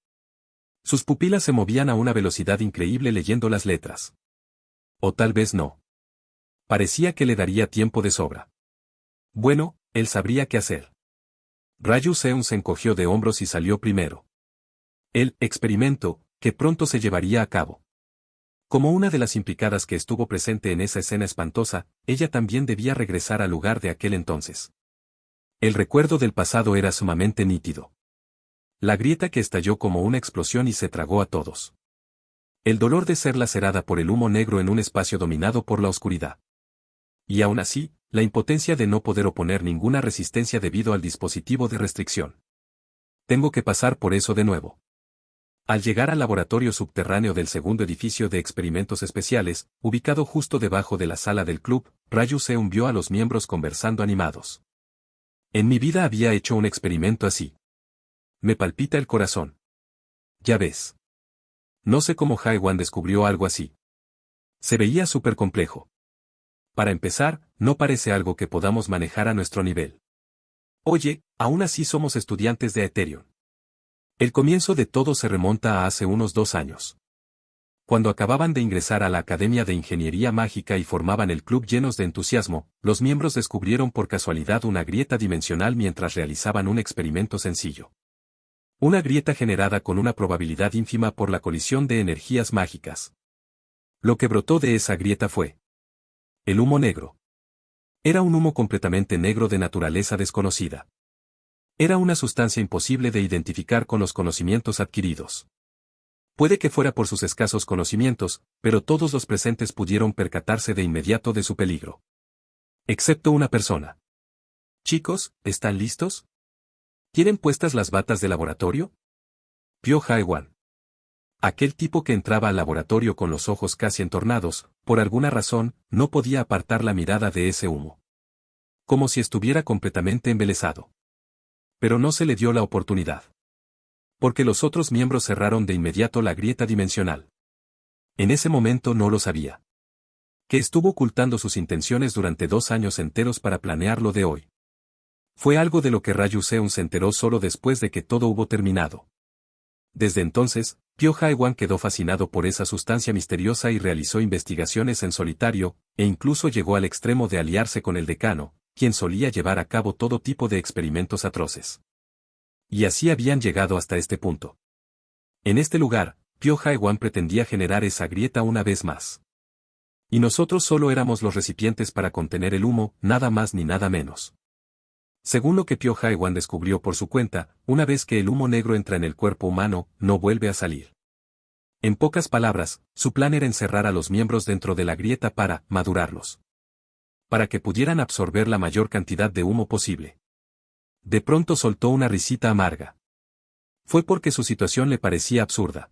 Sus pupilas se movían a una velocidad increíble leyendo las letras. O tal vez no. Parecía que le daría tiempo de sobra. Bueno, él sabría qué hacer. Raju Seung se encogió de hombros y salió primero. El experimento, que pronto se llevaría a cabo. Como una de las implicadas que estuvo presente en esa escena espantosa, ella también debía regresar al lugar de aquel entonces. El recuerdo del pasado era sumamente nítido. La grieta que estalló como una explosión y se tragó a todos. El dolor de ser lacerada por el humo negro en un espacio dominado por la oscuridad. Y aún así, la impotencia de no poder oponer ninguna resistencia debido al dispositivo de restricción. Tengo que pasar por eso de nuevo. Al llegar al laboratorio subterráneo del segundo edificio de experimentos especiales, ubicado justo debajo de la sala del club, Raju Seung vio a los miembros conversando animados. En mi vida había hecho un experimento así. Me palpita el corazón. Ya ves. No sé cómo Jae-wan descubrió algo así. Se veía súper complejo. Para empezar, no parece algo que podamos manejar a nuestro nivel. Oye, aún así somos estudiantes de Eterion. El comienzo de todo se remonta a hace unos 2 años. Cuando acababan de ingresar a la Academia de Ingeniería Mágica y formaban el club llenos de entusiasmo, los miembros descubrieron por casualidad una grieta dimensional mientras realizaban un experimento sencillo. Una grieta generada con una probabilidad ínfima por la colisión de energías mágicas. Lo que brotó de esa grieta fue el humo negro. Era un humo completamente negro de naturaleza desconocida. Era una sustancia imposible de identificar con los conocimientos adquiridos. Puede que fuera por sus escasos conocimientos, pero todos los presentes pudieron percatarse de inmediato de su peligro. Excepto una persona. Chicos, ¿están listos? ¿Tienen puestas las batas de laboratorio? Pyo Jae-wan. Aquel tipo que entraba al laboratorio con los ojos casi entornados, por alguna razón, no podía apartar la mirada de ese humo. Como si estuviera completamente embelesado. Pero no se le dio la oportunidad. Porque los otros miembros cerraron de inmediato la grieta dimensional. En ese momento no lo sabía. Que estuvo ocultando sus intenciones durante 2 años enteros para planear lo de hoy. Fue algo de lo que Ryu Seung se enteró solo después de que todo hubo terminado. Desde entonces, Pyo Jae-wan quedó fascinado por esa sustancia misteriosa y realizó investigaciones en solitario, e incluso llegó al extremo de aliarse con el decano, quien solía llevar a cabo todo tipo de experimentos atroces. Y así habían llegado hasta este punto. En este lugar, Pyo Jae-wan pretendía generar esa grieta una vez más. Y nosotros solo éramos los recipientes para contener el humo, nada más ni nada menos. Según lo que Pyo Jae-wan descubrió por su cuenta, una vez que el humo negro entra en el cuerpo humano, no vuelve a salir. En pocas palabras, su plan era encerrar a los miembros dentro de la grieta para madurarlos. Para que pudieran absorber la mayor cantidad de humo posible. De pronto soltó una risita amarga. Fue porque su situación le parecía absurda.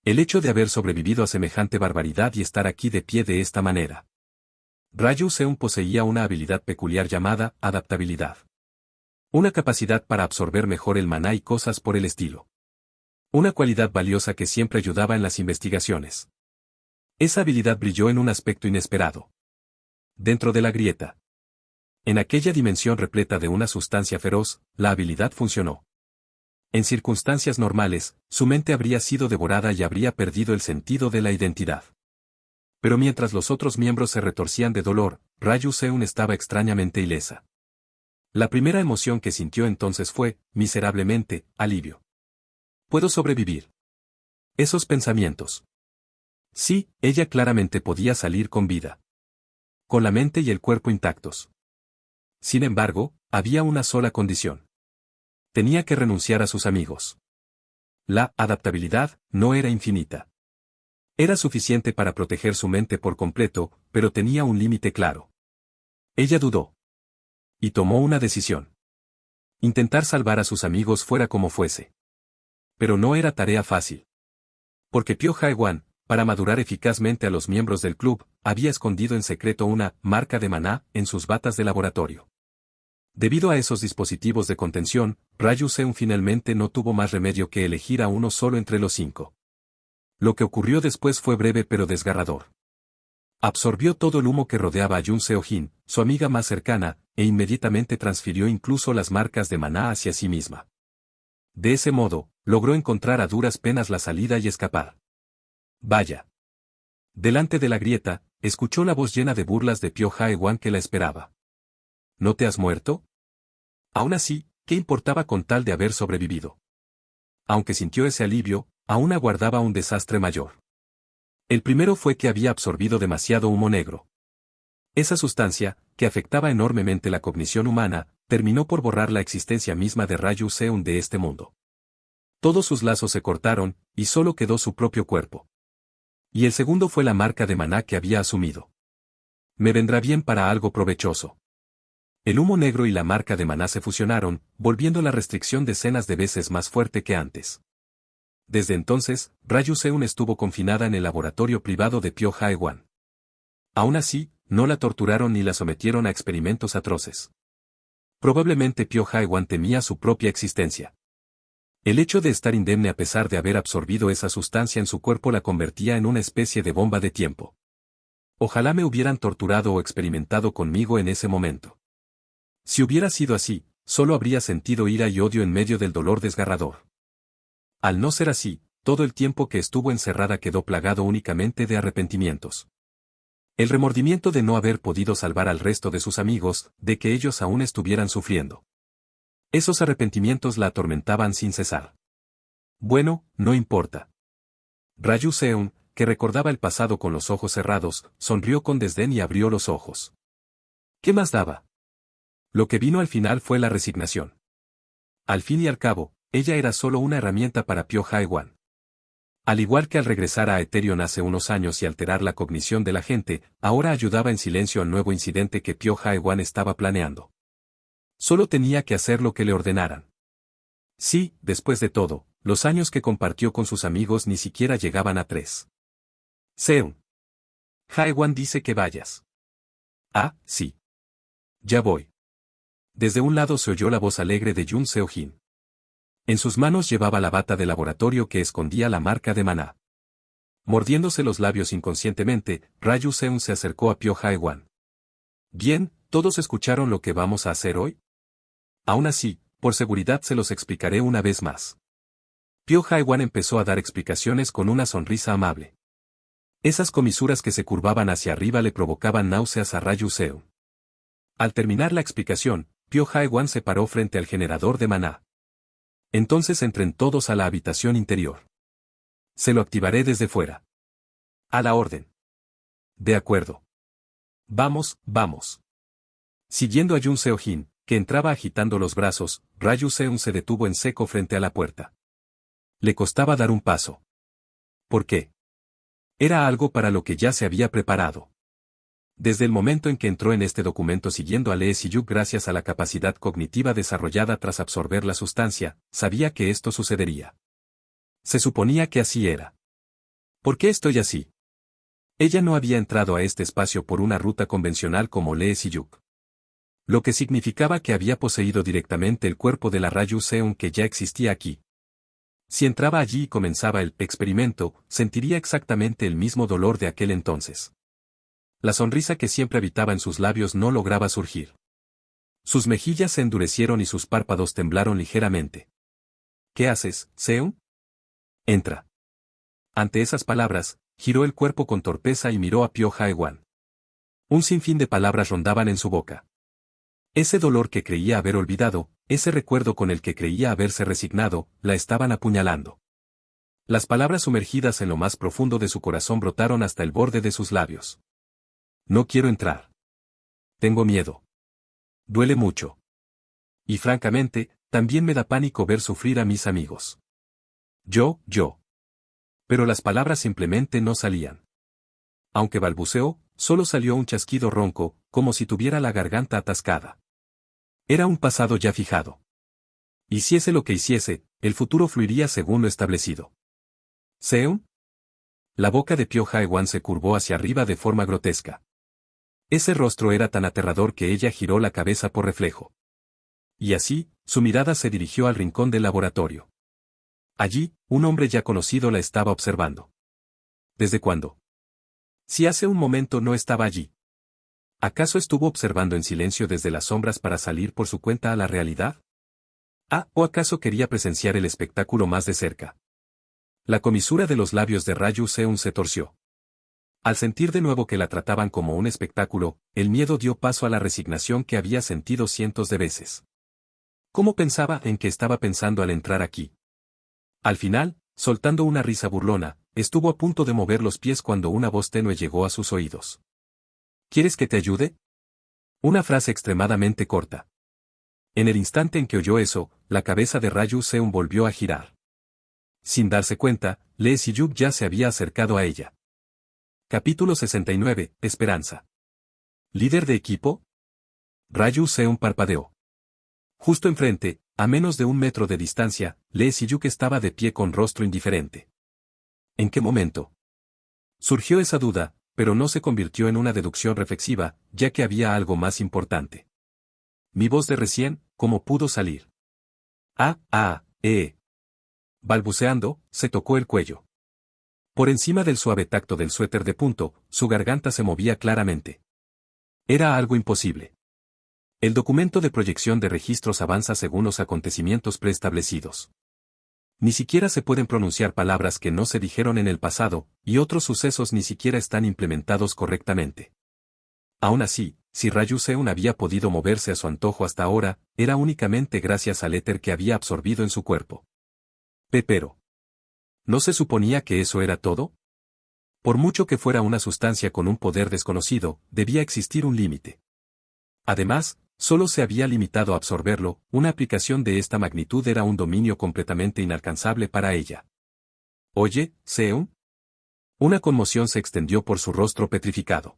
El hecho de haber sobrevivido a semejante barbaridad y estar aquí de pie de esta manera. Ryu Seung poseía una habilidad peculiar llamada adaptabilidad. Una capacidad para absorber mejor el maná y cosas por el estilo. Una cualidad valiosa que siempre ayudaba en las investigaciones. Esa habilidad brilló en un aspecto inesperado. Dentro de la grieta. En aquella dimensión repleta de una sustancia feroz, la habilidad funcionó. En circunstancias normales, su mente habría sido devorada y habría perdido el sentido de la identidad. Pero mientras los otros miembros se retorcían de dolor, Ryu Seung estaba extrañamente ilesa. La primera emoción que sintió entonces fue, miserablemente, alivio. Puedo sobrevivir. Esos pensamientos. Sí, ella claramente podía salir con vida. Con la mente y el cuerpo intactos. Sin embargo, había una sola condición. Tenía que renunciar a sus amigos. La adaptabilidad no era infinita. Era suficiente para proteger su mente por completo, pero tenía un límite claro. Ella dudó. Y tomó una decisión. Intentar salvar a sus amigos fuera como fuese. Pero no era tarea fácil. Porque Pyo Jae-wan, para madurar eficazmente a los miembros del club, había escondido en secreto una marca de maná en sus batas de laboratorio. Debido a esos dispositivos de contención, Ryu Seung finalmente no tuvo más remedio que elegir a uno solo entre los 5. Lo que ocurrió después fue breve pero desgarrador. Absorbió todo el humo que rodeaba a Jun Seo-jin, su amiga más cercana, e inmediatamente transfirió incluso las marcas de maná hacia sí misma. De ese modo, logró encontrar a duras penas la salida y escapar. Vaya. Delante de la grieta, escuchó la voz llena de burlas de Pyo Jae-wan que la esperaba. ¿No te has muerto? Aún así, ¿qué importaba con tal de haber sobrevivido? Aunque sintió ese alivio, aún aguardaba un desastre mayor. El primero fue que había absorbido demasiado humo negro. Esa sustancia, que afectaba enormemente la cognición humana, terminó por borrar la existencia misma de Ryu Seung de este mundo. Todos sus lazos se cortaron, y solo quedó su propio cuerpo. Y el segundo fue la marca de maná que había asumido. Me vendrá bien para algo provechoso. El humo negro y la marca de maná se fusionaron, volviendo la restricción decenas de veces más fuerte que antes. Desde entonces, Ryu Seung estuvo confinada en el laboratorio privado de Pyo Jae-wan. Aún así, no la torturaron ni la sometieron a experimentos atroces. Probablemente Pyo Jae-wan temía su propia existencia. El hecho de estar indemne a pesar de haber absorbido esa sustancia en su cuerpo la convertía en una especie de bomba de tiempo. Ojalá me hubieran torturado o experimentado conmigo en ese momento. Si hubiera sido así, solo habría sentido ira y odio en medio del dolor desgarrador. Al no ser así, todo el tiempo que estuvo encerrada quedó plagado únicamente de arrepentimientos. El remordimiento de no haber podido salvar al resto de sus amigos, de que ellos aún estuvieran sufriendo. Esos arrepentimientos la atormentaban sin cesar. Bueno, no importa. Ryu Seung, que recordaba el pasado con los ojos cerrados, sonrió con desdén y abrió los ojos. ¿Qué más daba? Lo que vino al final fue la resignación. Al fin y al cabo, ella era solo una herramienta para Pyo Jae-wan. Al igual que al regresar a Eterion hace unos años y alterar la cognición de la gente, ahora ayudaba en silencio al nuevo incidente que Pyo Jae-wan estaba planeando. Solo tenía que hacer lo que le ordenaran. Sí, después de todo, los años que compartió con sus amigos ni siquiera llegaban a 3. Seun. Haewan dice que vayas. Ah, sí. Ya voy. Desde un lado se oyó la voz alegre de Jun Seo-jin. En sus manos llevaba la bata de laboratorio que escondía la marca de maná. Mordiéndose los labios inconscientemente, Ryu Seun se acercó a Pyo Haewan. Bien, ¿todos escucharon lo que vamos a hacer hoy? Aún así, por seguridad se los explicaré una vez más. Pyo Haewan empezó a dar explicaciones con una sonrisa amable. Esas comisuras que se curvaban hacia arriba le provocaban náuseas a Ryu Seun. Al terminar la explicación, Pyo Haewan se paró frente al generador de maná. Entonces entren todos a la habitación interior. Se lo activaré desde fuera. A la orden. De acuerdo. Vamos, vamos. Siguiendo a Jun Seo-jin, que entraba agitando los brazos, Ryu Seun se detuvo en seco frente a la puerta. Le costaba dar un paso. ¿Por qué? Era algo para lo que ya se había preparado. Desde el momento en que entró en este documento siguiendo a Lee Si-yuk gracias a la capacidad cognitiva desarrollada tras absorber la sustancia, sabía que esto sucedería. Se suponía que así era. ¿Por qué estoy así? Ella no había entrado a este espacio por una ruta convencional como Lee Si-yuk. Lo que significaba que había poseído directamente el cuerpo de la Ryu Seun que ya existía aquí. Si entraba allí y comenzaba el experimento, sentiría exactamente el mismo dolor de aquel entonces. La sonrisa que siempre habitaba en sus labios no lograba surgir. Sus mejillas se endurecieron y sus párpados temblaron ligeramente. ¿Qué haces, Seun? Entra. Ante esas palabras, giró el cuerpo con torpeza y miró a Pyo Haewan. Un sinfín de palabras rondaban en su boca. Ese dolor que creía haber olvidado, ese recuerdo con el que creía haberse resignado, la estaban apuñalando. Las palabras sumergidas en lo más profundo de su corazón brotaron hasta el borde de sus labios. No quiero entrar. Tengo miedo. Duele mucho. Y francamente, también me da pánico ver sufrir a mis amigos. Yo. Pero las palabras simplemente no salían. Aunque balbuceó, solo salió un chasquido ronco, como si tuviera la garganta atascada. Era un pasado ya fijado. Hiciese lo que hiciese, el futuro fluiría según lo establecido. ¿Seun? La boca de Pyo Haewan se curvó hacia arriba de forma grotesca. Ese rostro era tan aterrador que ella giró la cabeza por reflejo. Y así, su mirada se dirigió al rincón del laboratorio. Allí, un hombre ya conocido la estaba observando. ¿Desde cuándo? Si hace un momento no estaba allí. ¿Acaso estuvo observando en silencio desde las sombras para salir por su cuenta a la realidad? ¿O acaso quería presenciar el espectáculo más de cerca? La comisura de los labios de Ryu Seun se torció. Al sentir de nuevo que la trataban como un espectáculo, el miedo dio paso a la resignación que había sentido cientos de veces. ¿Cómo pensaba en que estaba pensando al entrar aquí? Al final, soltando una risa burlona, estuvo a punto de mover los pies cuando una voz tenue llegó a sus oídos. ¿Quieres que te ayude? Una frase extremadamente corta. En el instante en que oyó eso, la cabeza de Ryu Seun volvió a girar. Sin darse cuenta, Lee Si-yuk ya se había acercado a ella. Capítulo 69, Esperanza. ¿Líder de equipo? Ryu Seun parpadeó. Justo enfrente, a menos de 1 metro de distancia, Lee Si-yuk estaba de pie con rostro indiferente. ¿En qué momento? Surgió esa duda, pero no se convirtió en una deducción reflexiva, ya que había algo más importante. Mi voz de recién, ¿cómo pudo salir? Balbuceando, se tocó el cuello. Por encima del suave tacto del suéter de punto, su garganta se movía claramente. Era algo imposible. El documento de proyección de registros avanza según los acontecimientos preestablecidos. Ni siquiera se pueden pronunciar palabras que no se dijeron en el pasado, y otros sucesos ni siquiera están implementados correctamente. Aún así, si Ryu Seun había podido moverse a su antojo hasta ahora, era únicamente gracias al éter que había absorbido en su cuerpo. Pero ¿no se suponía que eso era todo? Por mucho que fuera una sustancia con un poder desconocido, debía existir un límite. Además, solo se había limitado a absorberlo, una aplicación de esta magnitud era un dominio completamente inalcanzable para ella. Oye, Seun. Una conmoción se extendió por su rostro petrificado.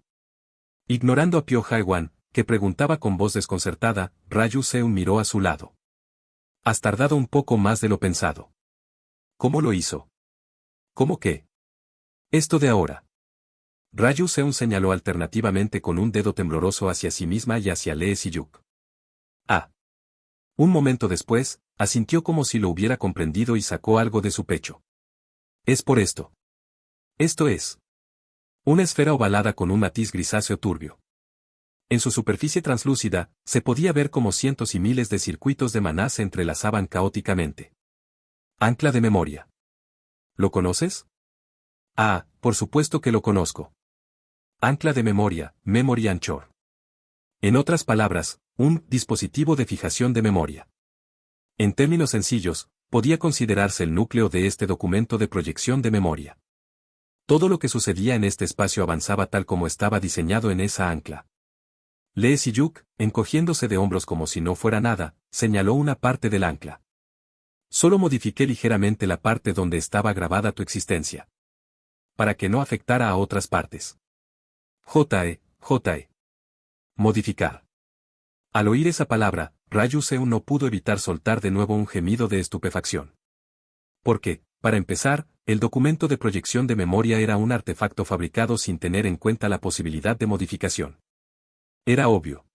Ignorando a Pyo Haewan, que preguntaba con voz desconcertada, Raju Seun miró a su lado. Has tardado un poco más de lo pensado. ¿Cómo lo hizo? ¿Cómo qué? Esto de ahora. Raju Seun señaló alternativamente con un dedo tembloroso hacia sí misma y hacia Lee Si-yuk. Ah. Un momento después, asintió como si lo hubiera comprendido y sacó algo de su pecho. Es por esto. Esto es. Una esfera ovalada con un matiz grisáceo turbio. En su superficie translúcida, se podía ver como cientos y miles de circuitos de maná se entrelazaban caóticamente. Ancla de memoria. ¿Lo conoces? Ah, por supuesto que lo conozco. Ancla de memoria, Memory Anchor. En otras palabras, un dispositivo de fijación de memoria. En términos sencillos, podía considerarse el núcleo de este documento de proyección de memoria. Todo lo que sucedía en este espacio avanzaba tal como estaba diseñado en esa ancla. Lee Si-yuk, encogiéndose de hombros como si no fuera nada, señaló una parte del ancla. Solo modifiqué ligeramente la parte donde estaba grabada tu existencia. Para que no afectara a otras partes. J.E. Modificar. Al oír esa palabra, Raju Seun no pudo evitar soltar de nuevo un gemido de estupefacción. Porque, para empezar, el documento de proyección de memoria era un artefacto fabricado sin tener en cuenta la posibilidad de modificación. Era obvio.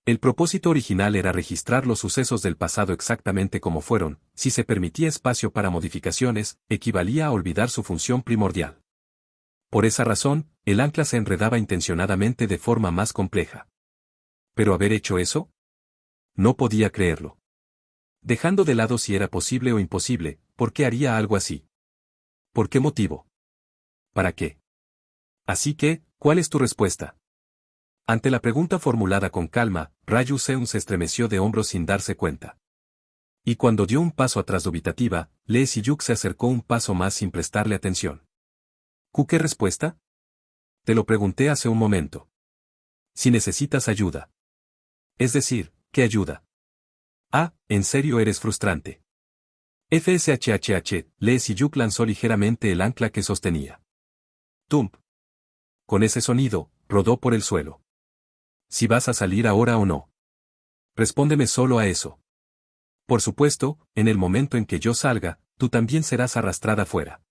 El propósito original era registrar los sucesos del pasado exactamente como fueron, si se permitía espacio para modificaciones, equivalía a olvidar su función primordial. Por esa razón, el ancla se enredaba intencionadamente de forma más compleja. ¿Pero haber hecho eso? No podía creerlo. Dejando de lado si era posible o imposible, ¿por qué haría algo así? ¿Por qué motivo? ¿Para qué? Así que, ¿cuál es tu respuesta? Ante la pregunta formulada con calma, Raju Seun se estremeció de hombros sin darse cuenta. Y cuando dio un paso atrás dubitativa, Lee Si-yuk se acercó un paso más sin prestarle atención. ¿Qué respuesta? Te lo pregunté hace un momento. Si necesitas ayuda. Es decir, ¿qué ayuda? Ah, en serio eres frustrante. FSHHH, Lee Si-yuk lanzó ligeramente el ancla que sostenía. Tump. Con ese sonido, rodó por el suelo. Si vas a salir ahora o no. Respóndeme solo a eso. Por supuesto, en el momento en que yo salga, tú también serás arrastrada fuera.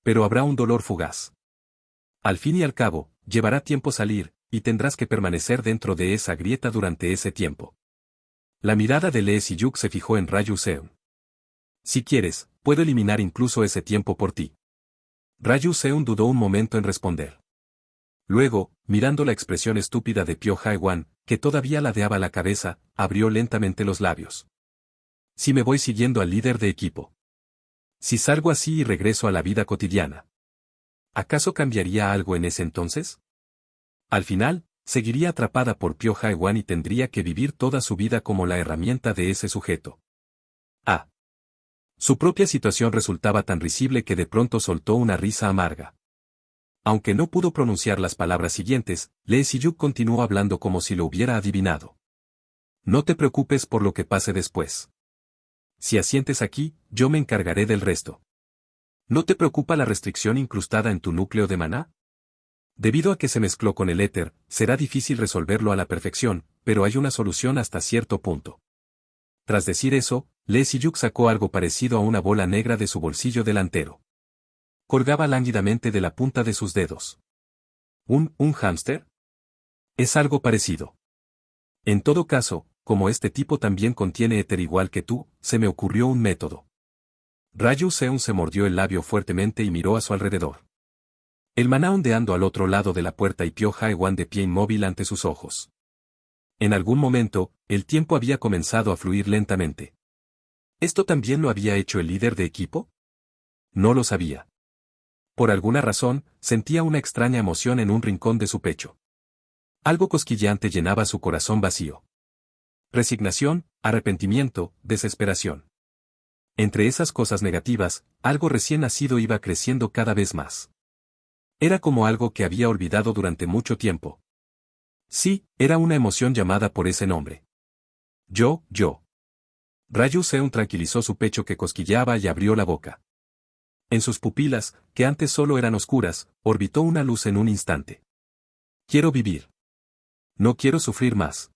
Pero habrá un dolor fugaz. Al fin y al cabo, llevará tiempo salir, y tendrás que permanecer dentro de esa grieta durante ese tiempo. La mirada de Lee Si-yuk se fijó en Raju Seun. Si quieres, puedo eliminar incluso ese tiempo por ti. Raju Seun dudó un momento en responder. Luego, mirando la expresión estúpida de Pyo Jae-wan, que todavía ladeaba la cabeza, abrió lentamente los labios. Si me voy siguiendo al líder de equipo. Si salgo así y regreso a la vida cotidiana. ¿Acaso cambiaría algo en ese entonces? Al final, seguiría atrapada por Pyo Jae-wan y tendría que vivir toda su vida como la herramienta de ese sujeto. Ah. Su propia situación resultaba tan risible que de pronto soltó una risa amarga. Aunque no pudo pronunciar las palabras siguientes, Lee Si-yuk continuó hablando como si lo hubiera adivinado. No te preocupes por lo que pase después. Si asientes aquí, yo me encargaré del resto. ¿No te preocupa la restricción incrustada en tu núcleo de maná? Debido a que se mezcló con el éter, será difícil resolverlo a la perfección, pero hay una solución hasta cierto punto. Tras decir eso, Lee Si-yuk sacó algo parecido a una bola negra de su bolsillo delantero. Colgaba lánguidamente de la punta de sus dedos. ¿Un hámster? Es algo parecido. En todo caso, como este tipo también contiene éter igual que tú, se me ocurrió un método. Raju Seun se mordió el labio fuertemente y miró a su alrededor. El maná ondeando al otro lado de la puerta y Pyo Jae-wan de pie inmóvil ante sus ojos. En algún momento, el tiempo había comenzado a fluir lentamente. ¿Esto también lo había hecho el líder de equipo? No lo sabía. Por alguna razón, sentía una extraña emoción en un rincón de su pecho. Algo cosquilleante llenaba su corazón vacío. Resignación, arrepentimiento, desesperación. Entre esas cosas negativas, algo recién nacido iba creciendo cada vez más. Era como algo que había olvidado durante mucho tiempo. Sí, era una emoción llamada por ese nombre. Yo. Raju Seun tranquilizó su pecho que cosquilleaba y abrió la boca. En sus pupilas, que antes solo eran oscuras, orbitó una luz en un instante. Quiero vivir. No quiero sufrir más.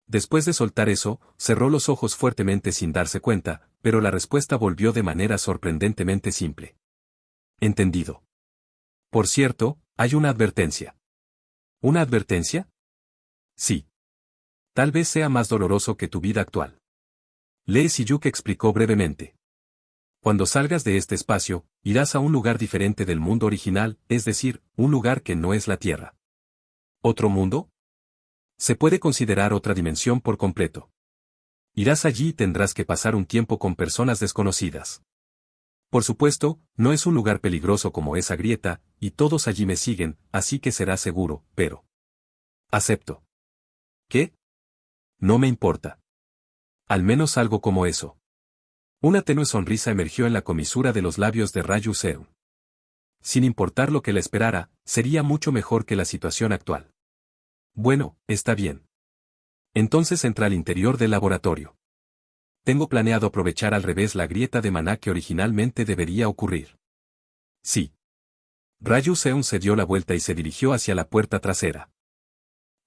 Después de soltar eso, cerró los ojos fuertemente sin darse cuenta, pero la respuesta volvió de manera sorprendentemente simple. Entendido. Por cierto, hay una advertencia. ¿Una advertencia? Sí. Tal vez sea más doloroso que tu vida actual. Lee Siyuk explicó brevemente. Cuando salgas de este espacio, irás a un lugar diferente del mundo original, es decir, un lugar que no es la Tierra. ¿Otro mundo? Se puede considerar otra dimensión por completo. Irás allí y tendrás que pasar un tiempo con personas desconocidas. Por supuesto, no es un lugar peligroso como esa grieta, y todos allí me siguen, así que será seguro, pero... Acepto. ¿Qué? No me importa. Al menos algo como eso. Una tenue sonrisa emergió en la comisura de los labios de Raju Seun. Sin importar lo que le esperara, sería mucho mejor que la situación actual. Bueno, está bien. Entonces entra al interior del laboratorio. Tengo planeado aprovechar al revés la grieta de maná que originalmente debería ocurrir. Sí. Raju Seun se dio la vuelta y se dirigió hacia la puerta trasera.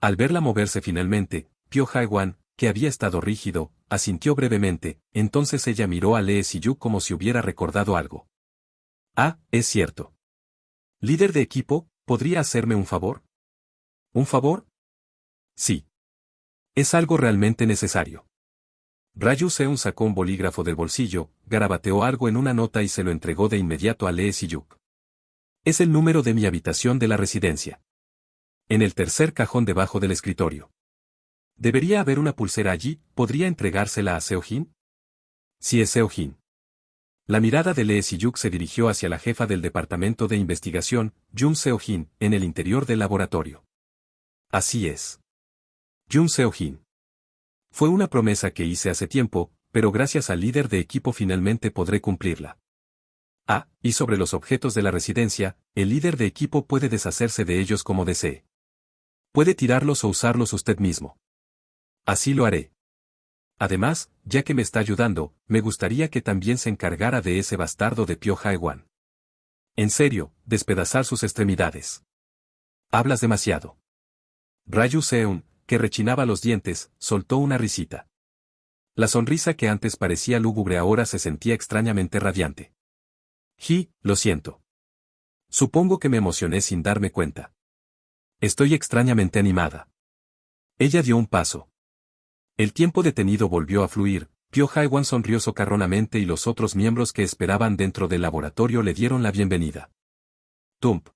Al verla moverse finalmente, Pyo Jae-wan, que había estado rígido, asintió brevemente, entonces ella miró a Lee Si-yuk como si hubiera recordado algo. Ah, es cierto. Líder de equipo, ¿podría hacerme un favor? ¿Un favor? Sí. Es algo realmente necesario. Raju Seun sacó un bolígrafo del bolsillo, garabateó algo en una nota y se lo entregó de inmediato a Lee Si-yuk. Es el número de mi habitación de la residencia. En el tercer cajón debajo del escritorio. Debería haber una pulsera allí, ¿podría entregársela a Seo-jin? Sí es Seo-jin. La mirada de Lee Si-yuk se dirigió hacia la jefa del departamento de investigación, Jun Seo-jin, en el interior del laboratorio. Así es. Jun Seo-jin. Fue una promesa que hice hace tiempo, pero gracias al líder de equipo finalmente podré cumplirla. Ah, y sobre los objetos de la residencia, el líder de equipo puede deshacerse de ellos como desee. Puede tirarlos o usarlos usted mismo. Así lo haré. Además, ya que me está ayudando, me gustaría que también se encargara de ese bastardo de Pyo Jae-wan. En serio, despedazar sus extremidades. Hablas demasiado. Raju Seun, que rechinaba los dientes, soltó una risita. La sonrisa que antes parecía lúgubre ahora se sentía extrañamente radiante. Lo siento. Supongo que me emocioné sin darme cuenta. Estoy extrañamente animada. Ella dio un paso. El tiempo detenido volvió a fluir, Pyo Jae-wan sonrió socarronamente y los otros miembros que esperaban dentro del laboratorio le dieron la bienvenida. Tump.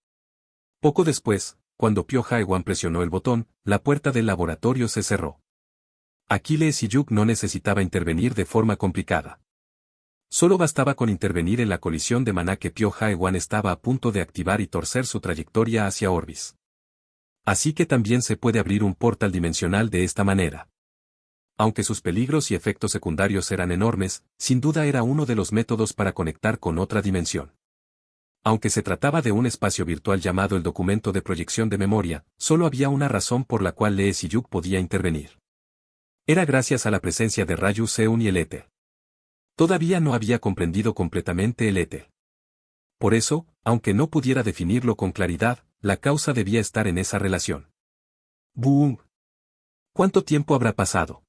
Poco después, cuando Pyo Jae-wan presionó el botón, la puerta del laboratorio se cerró. Aquí Lee Si-yuk no necesitaba intervenir de forma complicada. Solo bastaba con intervenir en la colisión de maná que Pyo Jae-wan estaba a punto de activar y torcer su trayectoria hacia Orbis. Así que también se puede abrir un portal dimensional de esta manera. Aunque sus peligros y efectos secundarios eran enormes, sin duda era uno de los métodos para conectar con otra dimensión. Aunque se trataba de un espacio virtual llamado el documento de proyección de memoria, solo había una razón por la cual Lee Si-yuk podía intervenir. Era gracias a la presencia de Raju Seun y el éter. Todavía no había comprendido completamente el éter. Por eso, aunque no pudiera definirlo con claridad, la causa debía estar en esa relación. ¡Boom! ¿Cuánto tiempo habrá pasado?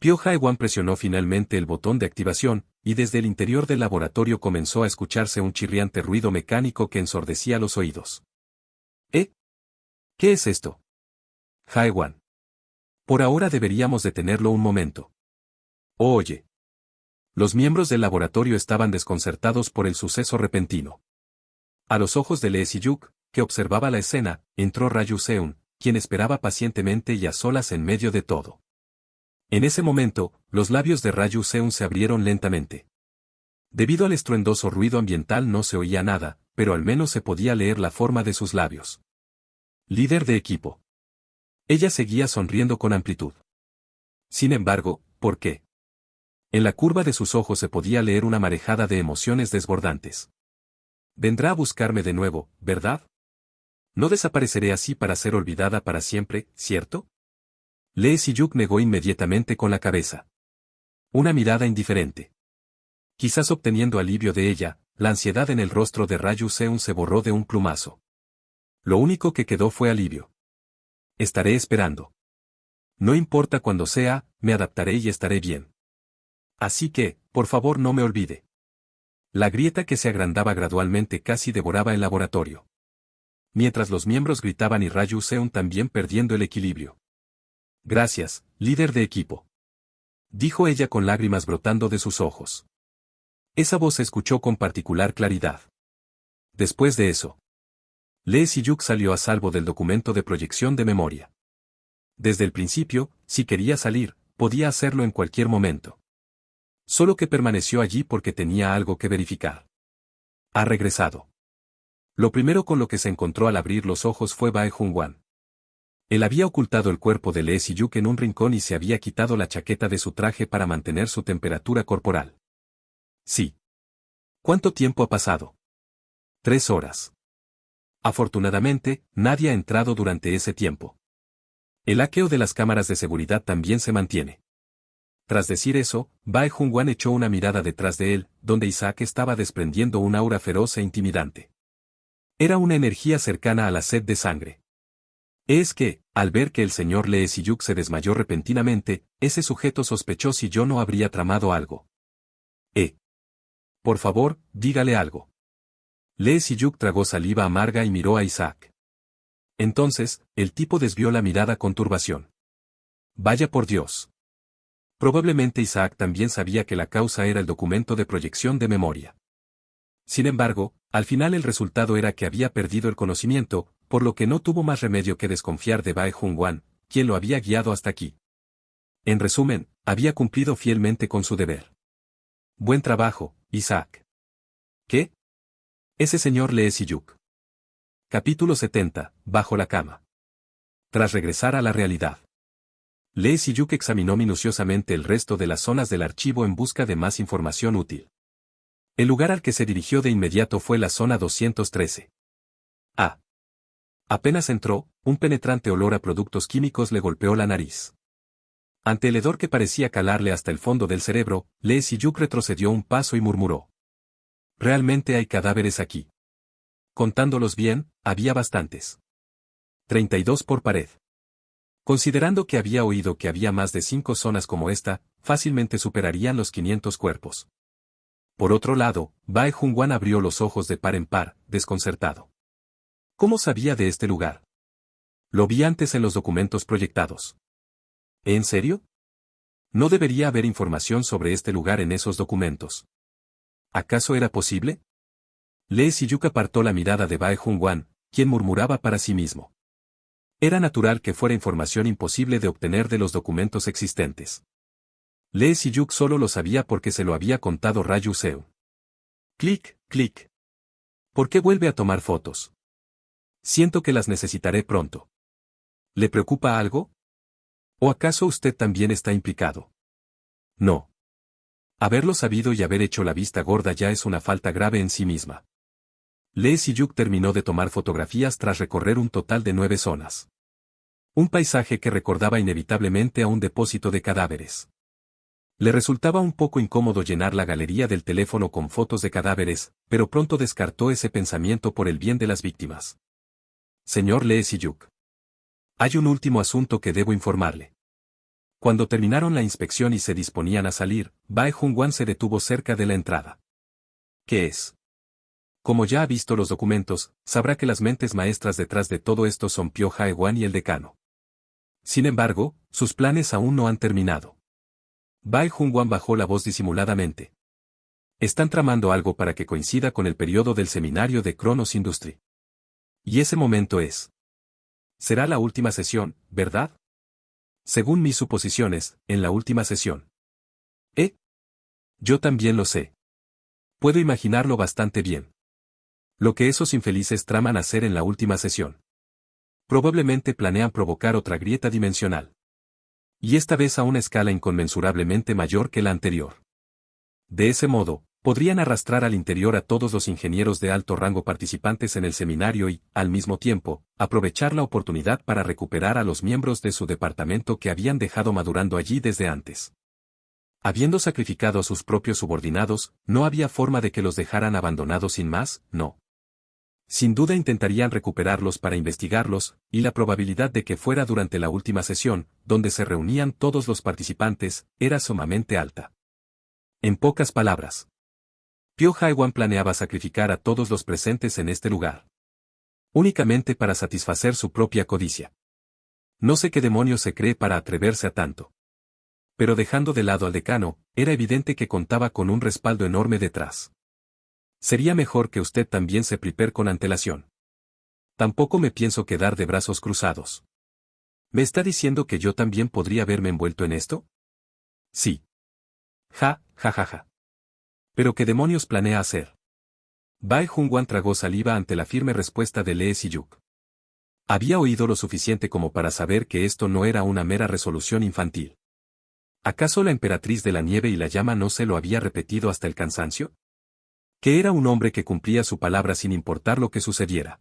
Pyo Jae-wan presionó finalmente el botón de activación, y desde el interior del laboratorio comenzó a escucharse un chirriante ruido mecánico que ensordecía los oídos. ¿Qué es esto? Jae-wan. Por ahora deberíamos detenerlo un momento. Oye. Los miembros del laboratorio estaban desconcertados por el suceso repentino. A los ojos de Lee Si-yuk, que observaba la escena, entró Raju Seun, quien esperaba pacientemente y a solas en medio de todo. En ese momento, los labios de Raju Seun se abrieron lentamente. Debido al estruendoso ruido ambiental no se oía nada, pero al menos se podía leer la forma de sus labios. Líder de equipo. Ella seguía sonriendo con amplitud. Sin embargo, ¿por qué? En la curva de sus ojos se podía leer una marejada de emociones desbordantes. Vendrá a buscarme de nuevo, ¿verdad? No desapareceré así para ser olvidada para siempre, ¿cierto? Lee Si-yuk negó inmediatamente con la cabeza. Una mirada indiferente. Quizás obteniendo alivio de ella, la ansiedad en el rostro de Raju Seun se borró de un plumazo. Lo único que quedó fue alivio. estaré esperando. No importa cuándo sea, me adaptaré y estaré bien. Así que, por favor no me olvide. La grieta que se agrandaba gradualmente casi devoraba el laboratorio. Mientras los miembros gritaban y Raju Seun también perdiendo el equilibrio. Gracias, líder de equipo. Dijo ella con lágrimas brotando de sus ojos. Esa voz se escuchó con particular claridad. Después de eso, Lee Si-yuk salió a salvo del documento de proyección de memoria. Desde el principio, si quería salir, podía hacerlo en cualquier momento. Solo que permaneció allí porque tenía algo que verificar. Ha regresado. Lo primero con lo que se encontró al abrir los ojos fue Bae Jung-wan. Él había ocultado el cuerpo de Lee Si-yuk en un rincón y se había quitado la chaqueta de su traje para mantener su temperatura corporal. Sí. ¿Cuánto tiempo ha pasado? 3 horas. Afortunadamente, nadie ha entrado durante ese tiempo. El hackeo de las cámaras de seguridad también se mantiene. Tras decir eso, Bae Jung-wan echó una mirada detrás de él, donde Isaac estaba desprendiendo un aura feroz e intimidante. Era una energía cercana a la sed de sangre. Es que, al ver que el señor Lee Si-yuk se desmayó repentinamente, ese sujeto sospechó si yo no habría tramado algo. Por favor, dígale algo. Lee Si-yuk tragó saliva amarga y miró a Isaac. Entonces, el tipo desvió la mirada con turbación. Vaya por Dios. Probablemente Isaac también sabía que la causa era el documento de proyección de memoria. Sin embargo, al final el resultado era que había perdido el conocimiento, por lo que no tuvo más remedio que desconfiar de Bae Jung-wan, quien lo había guiado hasta aquí. En resumen, había cumplido fielmente con su deber. Buen trabajo, Isaac. ¿Qué? Ese señor Lee Si-yuk. Capítulo 70, bajo la cama. Tras regresar a la realidad. Lee Si-yuk examinó minuciosamente el resto de las zonas del archivo en busca de más información útil. El lugar al que se dirigió de inmediato fue la zona 213. Apenas entró, un penetrante olor a productos químicos le golpeó la nariz. Ante el hedor que parecía calarle hasta el fondo del cerebro, Lee Si-yuk retrocedió un paso y murmuró. Realmente hay cadáveres aquí. Contándolos bien, había bastantes. 32 por pared. Considerando que había oído que había más de 5 zonas como esta, fácilmente superarían los 500 cuerpos. Por otro lado, Bae Jung-wan abrió los ojos de par en par, desconcertado. ¿Cómo sabía de este lugar? Lo vi antes en los documentos proyectados. ¿En serio? No debería haber información sobre este lugar en esos documentos. ¿Acaso era posible? Lee Si-yuk apartó la mirada de Bae Jung-wan, quien murmuraba para sí mismo. Era natural que fuera información imposible de obtener de los documentos existentes. Lee Si-yuk solo lo sabía porque se lo había contado Raju Seun. Clic, clic. ¿Por qué vuelve a tomar fotos? Siento que las necesitaré pronto. ¿Le preocupa algo? ¿O acaso usted también está implicado? No. Haberlo sabido y haber hecho la vista gorda ya es una falta grave en sí misma. Lee Si-yuk terminó de tomar fotografías tras recorrer un total de 9 zonas. Un paisaje que recordaba inevitablemente a un depósito de cadáveres. Le resultaba un poco incómodo llenar la galería del teléfono con fotos de cadáveres, pero pronto descartó ese pensamiento por el bien de las víctimas. Señor Lee Si-yuk. Hay un último asunto que debo informarle. Cuando terminaron la inspección y se disponían a salir, Bae Jung-wan se detuvo cerca de la entrada. ¿Qué es? Como ya ha visto los documentos, sabrá que las mentes maestras detrás de todo esto son Pyo Jae-wan y el decano. Sin embargo, sus planes aún no han terminado. Bae Jung-wan bajó la voz disimuladamente. Están tramando algo para que coincida con el periodo del seminario de Kronos Industry. Y ese momento es. Será la última sesión, ¿verdad? Según mis suposiciones, en la última sesión. Yo también lo sé. Puedo imaginarlo bastante bien. Lo que esos infelices traman hacer en la última sesión. Probablemente planean provocar otra grieta dimensional. Y esta vez a una escala inconmensurablemente mayor que la anterior. De ese modo, podrían arrastrar al interior a todos los ingenieros de alto rango participantes en el seminario y, al mismo tiempo, aprovechar la oportunidad para recuperar a los miembros de su departamento que habían dejado madurando allí desde antes. Habiendo sacrificado a sus propios subordinados, no había forma de que los dejaran abandonados sin más, no. Sin duda intentarían recuperarlos para investigarlos, y la probabilidad de que fuera durante la última sesión, donde se reunían todos los participantes, era sumamente alta. En pocas palabras, Pyo Haiwan planeaba sacrificar a todos los presentes en este lugar, únicamente para satisfacer su propia codicia. No sé qué demonios se cree para atreverse a tanto. Pero dejando de lado al decano, era evidente que contaba con un respaldo enorme detrás. Sería mejor que usted también se prepare con antelación. Tampoco me pienso quedar de brazos cruzados. ¿Me está diciendo que yo también podría verme envuelto en esto? Sí. Ja, ja, ja, ja. ¿Pero qué demonios planea hacer? Bae Jungwan tragó saliva ante la firme respuesta de Lee Si-yuk. Había oído lo suficiente como para saber que esto no era una mera resolución infantil. ¿Acaso la emperatriz de la nieve y la llama no se lo había repetido hasta el cansancio? Que era un hombre que cumplía su palabra sin importar lo que sucediera.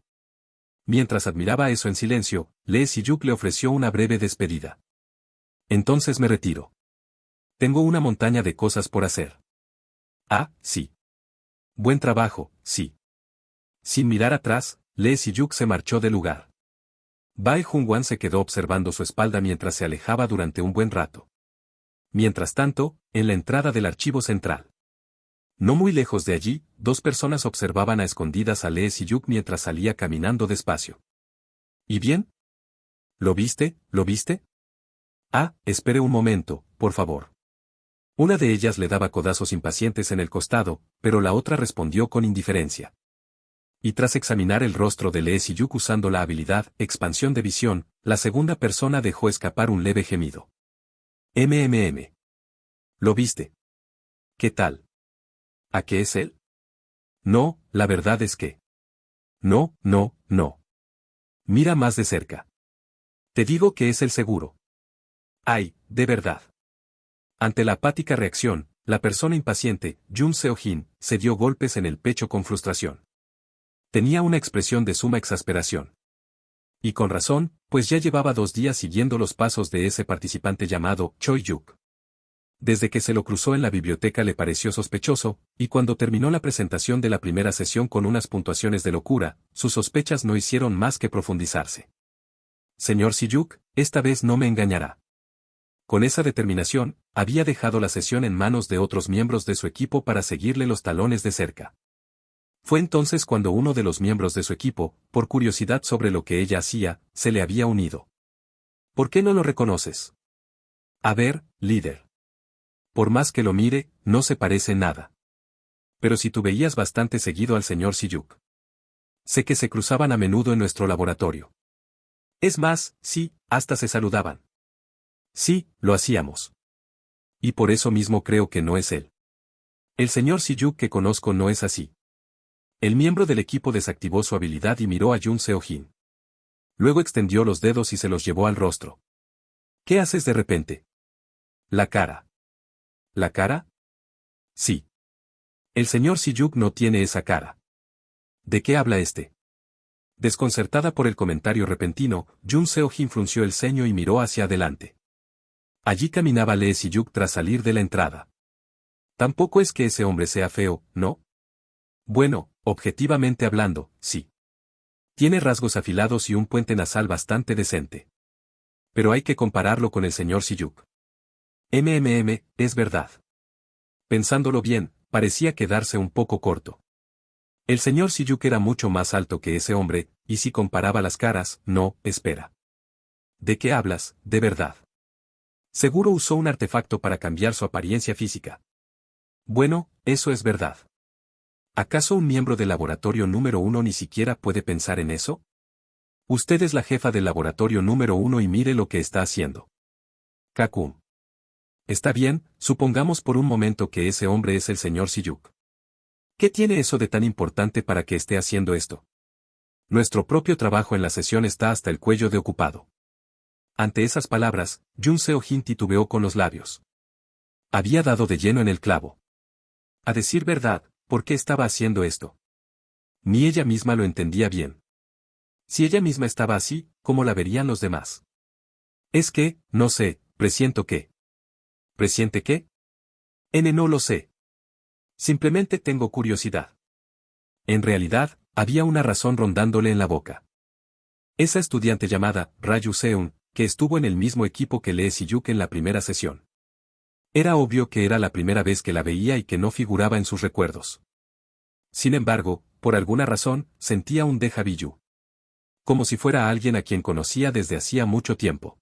Mientras admiraba eso en silencio, Lee Si-yuk le ofreció una breve despedida. Entonces me retiro. Tengo una montaña de cosas por hacer. Ah, sí. Buen trabajo, sí. Sin mirar atrás, Lee Si-yuk se marchó del lugar. Bae Jungwan se quedó observando su espalda mientras se alejaba durante un buen rato. Mientras tanto, en la entrada del archivo central. No muy lejos de allí, dos personas observaban a escondidas a Lee Si-yuk mientras salía caminando despacio. ¿Y bien? ¿Lo viste? ¿Lo viste? Ah, espere un momento, por favor. Una de ellas le daba codazos impacientes en el costado, pero la otra respondió con indiferencia. Y tras examinar el rostro de Lee Si-yuk usando la habilidad expansión de visión, la segunda persona dejó escapar un leve gemido. MMM. ¿Lo viste? ¿Qué tal? ¿A qué es él? No, la verdad es que. No, no, no. Mira más de cerca. Te digo que es el seguro. Ay, de verdad. Ante la apática reacción, la persona impaciente, Jun Seo-jin, se dio golpes en el pecho con frustración. Tenía una expresión de suma exasperación. Y con razón, pues ya llevaba 2 días siguiendo los pasos de ese participante llamado Choi-yuk. Desde que se lo cruzó en la biblioteca le pareció sospechoso, y cuando terminó la presentación de la primera sesión con unas puntuaciones de locura, sus sospechas no hicieron más que profundizarse. Señor Si-yuk, esta vez no me engañará. Con esa determinación, había dejado la sesión en manos de otros miembros de su equipo para seguirle los talones de cerca. Fue entonces cuando uno de los miembros de su equipo, por curiosidad sobre lo que ella hacía, se le había unido. ¿Por qué no lo reconoces? A ver, líder. Por más que lo mire, no se parece nada. Pero si tú veías bastante seguido al señor Si-yuk. Sé que se cruzaban a menudo en nuestro laboratorio. Es más, sí, hasta se saludaban. Sí, lo hacíamos. Y por eso mismo creo que no es él. El señor Si-yuk que conozco no es así. El miembro del equipo desactivó su habilidad y miró a Jun Seo-jin. Luego extendió los dedos y se los llevó al rostro. ¿Qué haces de repente? La cara. ¿La cara? Sí. El señor Si-yuk no tiene esa cara. ¿De qué habla este? Desconcertada por el comentario repentino, Jun Seo-jin frunció el ceño y miró hacia adelante. Allí caminaba Lee Si-yuk tras salir de la entrada. Tampoco es que ese hombre sea feo, ¿no? Bueno, objetivamente hablando, sí. Tiene rasgos afilados y un puente nasal bastante decente. Pero hay que compararlo con el señor Si-yuk. Es verdad. Pensándolo bien, parecía quedarse un poco corto. El señor Si-yuk era mucho más alto que ese hombre, y si comparaba las caras, no, espera. ¿De qué hablas, de verdad? Seguro usó un artefacto para cambiar su apariencia física. Bueno, eso es verdad. ¿Acaso un miembro del laboratorio número 1 ni siquiera puede pensar en eso? Usted es la jefa del laboratorio número 1 y mire lo que está haciendo. Kakun. Está bien, supongamos por un momento que ese hombre es el señor Si-yuk. ¿Qué tiene eso de tan importante para que esté haciendo esto? Nuestro propio trabajo en la sesión está hasta el cuello de ocupado. Ante esas palabras, Jun Seo-jin titubeó con los labios. Había dado de lleno en el clavo. A decir verdad, ¿por qué estaba haciendo esto? Ni ella misma lo entendía bien. Si ella misma estaba así, ¿cómo la verían los demás? Es que, no sé, presiento que. ¿Presiente qué? No lo sé. Simplemente tengo curiosidad. En realidad, había una razón rondándole en la boca. Esa estudiante llamada Ryu Seun, que estuvo en el mismo equipo que Lee Si-yuk en la primera sesión. Era obvio que era la primera vez que la veía y que no figuraba en sus recuerdos. Sin embargo, por alguna razón, sentía un déjà vu. Como si fuera alguien a quien conocía desde hacía mucho tiempo.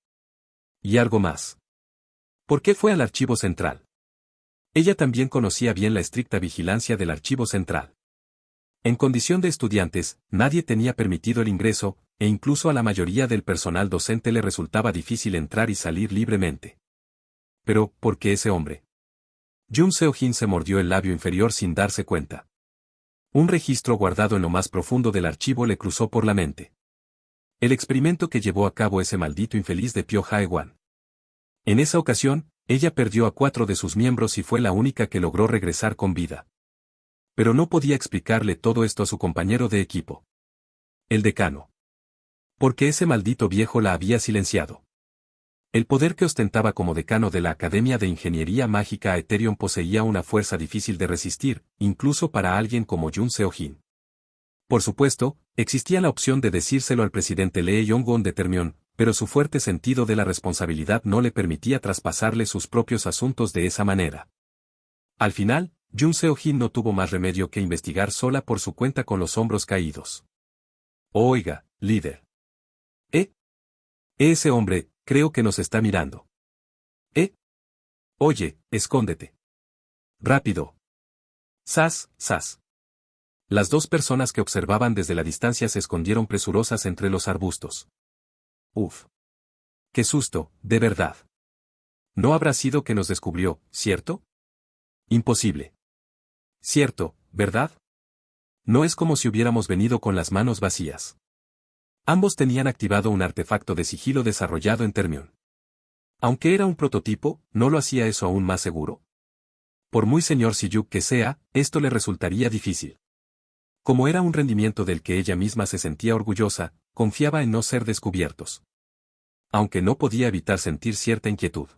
Y algo más. ¿Por qué fue al archivo central? Ella también conocía bien la estricta vigilancia del archivo central. En condición de estudiantes, nadie tenía permitido el ingreso, e incluso a la mayoría del personal docente le resultaba difícil entrar y salir libremente. Pero, ¿por qué ese hombre? Jun Seo-jin se mordió el labio inferior sin darse cuenta. Un registro guardado en lo más profundo del archivo le cruzó por la mente. El experimento que llevó a cabo ese maldito infeliz de Pyo Jae-wan. En esa ocasión, ella perdió a 4 de sus miembros y fue la única que logró regresar con vida. Pero no podía explicarle todo esto a su compañero de equipo. El decano. Porque ese maldito viejo la había silenciado. El poder que ostentaba como decano de la Academia de Ingeniería Mágica Aetherion poseía una fuerza difícil de resistir, incluso para alguien como Jun Seo-jin. Por supuesto, existía la opción de decírselo al presidente Lee Yong-gon de Termion, pero su fuerte sentido de la responsabilidad no le permitía traspasarle sus propios asuntos de esa manera. Al final, Jun Seo-jin no tuvo más remedio que investigar sola por su cuenta con los hombros caídos. Oiga, líder. Ese hombre, creo que nos está mirando. Oye, escóndete. Rápido. Sas, sas. Las 2 personas que observaban desde la distancia se escondieron presurosas entre los arbustos. Uf. Qué susto, de verdad. No habrá sido que nos descubrió, ¿cierto? Imposible. Cierto, ¿verdad? No es como si hubiéramos venido con las manos vacías. Ambos tenían activado un artefacto de sigilo desarrollado en Termion. Aunque era un prototipo, ¿no lo hacía eso aún más seguro? Por muy señor Si-yuk que sea, esto le resultaría difícil. Como era un rendimiento del que ella misma se sentía orgullosa, confiaba en no ser descubiertos. Aunque no podía evitar sentir cierta inquietud.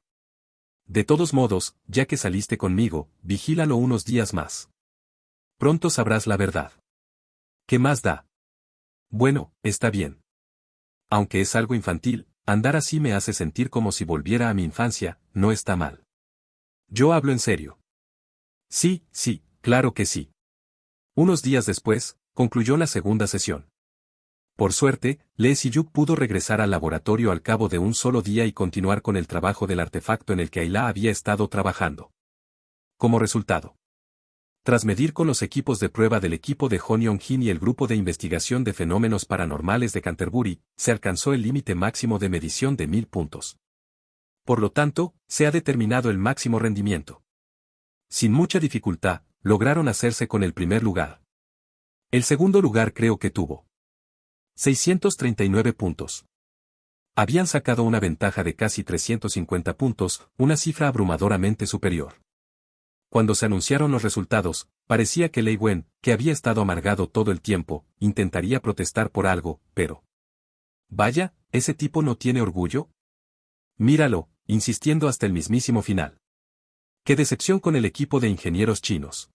De todos modos, ya que saliste conmigo, vigílalo unos días más. Pronto sabrás la verdad. ¿Qué más da? Bueno, está bien. Aunque es algo infantil, andar así me hace sentir como si volviera a mi infancia, no está mal. Yo hablo en serio. Sí, sí, claro que sí. Unos días después, concluyó la segunda sesión. Por suerte, Lee Si-yuk pudo regresar al laboratorio al cabo de un solo día y continuar con el trabajo del artefacto en el que Ayla había estado trabajando. Como resultado, tras medir con los equipos de prueba del equipo de Hon Yong-jin y el grupo de investigación de fenómenos paranormales de Canterbury, se alcanzó el límite máximo de medición de 1000 puntos. Por lo tanto, se ha determinado el máximo rendimiento. Sin mucha dificultad, lograron hacerse con el primer lugar. El segundo lugar creo que tuvo 639 puntos. Habían sacado una ventaja de casi 350 puntos, una cifra abrumadoramente superior. Cuando se anunciaron los resultados, parecía que Lei Wen, que había estado amargado todo el tiempo, intentaría protestar por algo, pero... Vaya, ¿ese tipo no tiene orgullo? Míralo, insistiendo hasta el mismísimo final. ¡Qué decepción con el equipo de ingenieros chinos!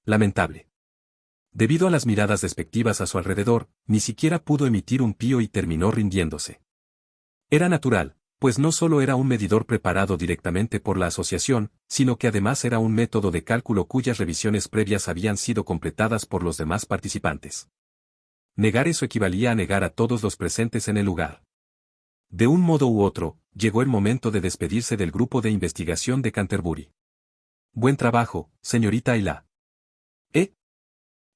Lamentable. Debido a las miradas despectivas a su alrededor, ni siquiera pudo emitir un pío y terminó rindiéndose. Era natural, pues no solo era un medidor preparado directamente por la asociación, sino que además era un método de cálculo cuyas revisiones previas habían sido completadas por los demás participantes. Negar eso equivalía a negar a todos los presentes en el lugar. De un modo u otro, llegó el momento de despedirse del grupo de investigación de Canterbury. Buen trabajo, señorita Ayla.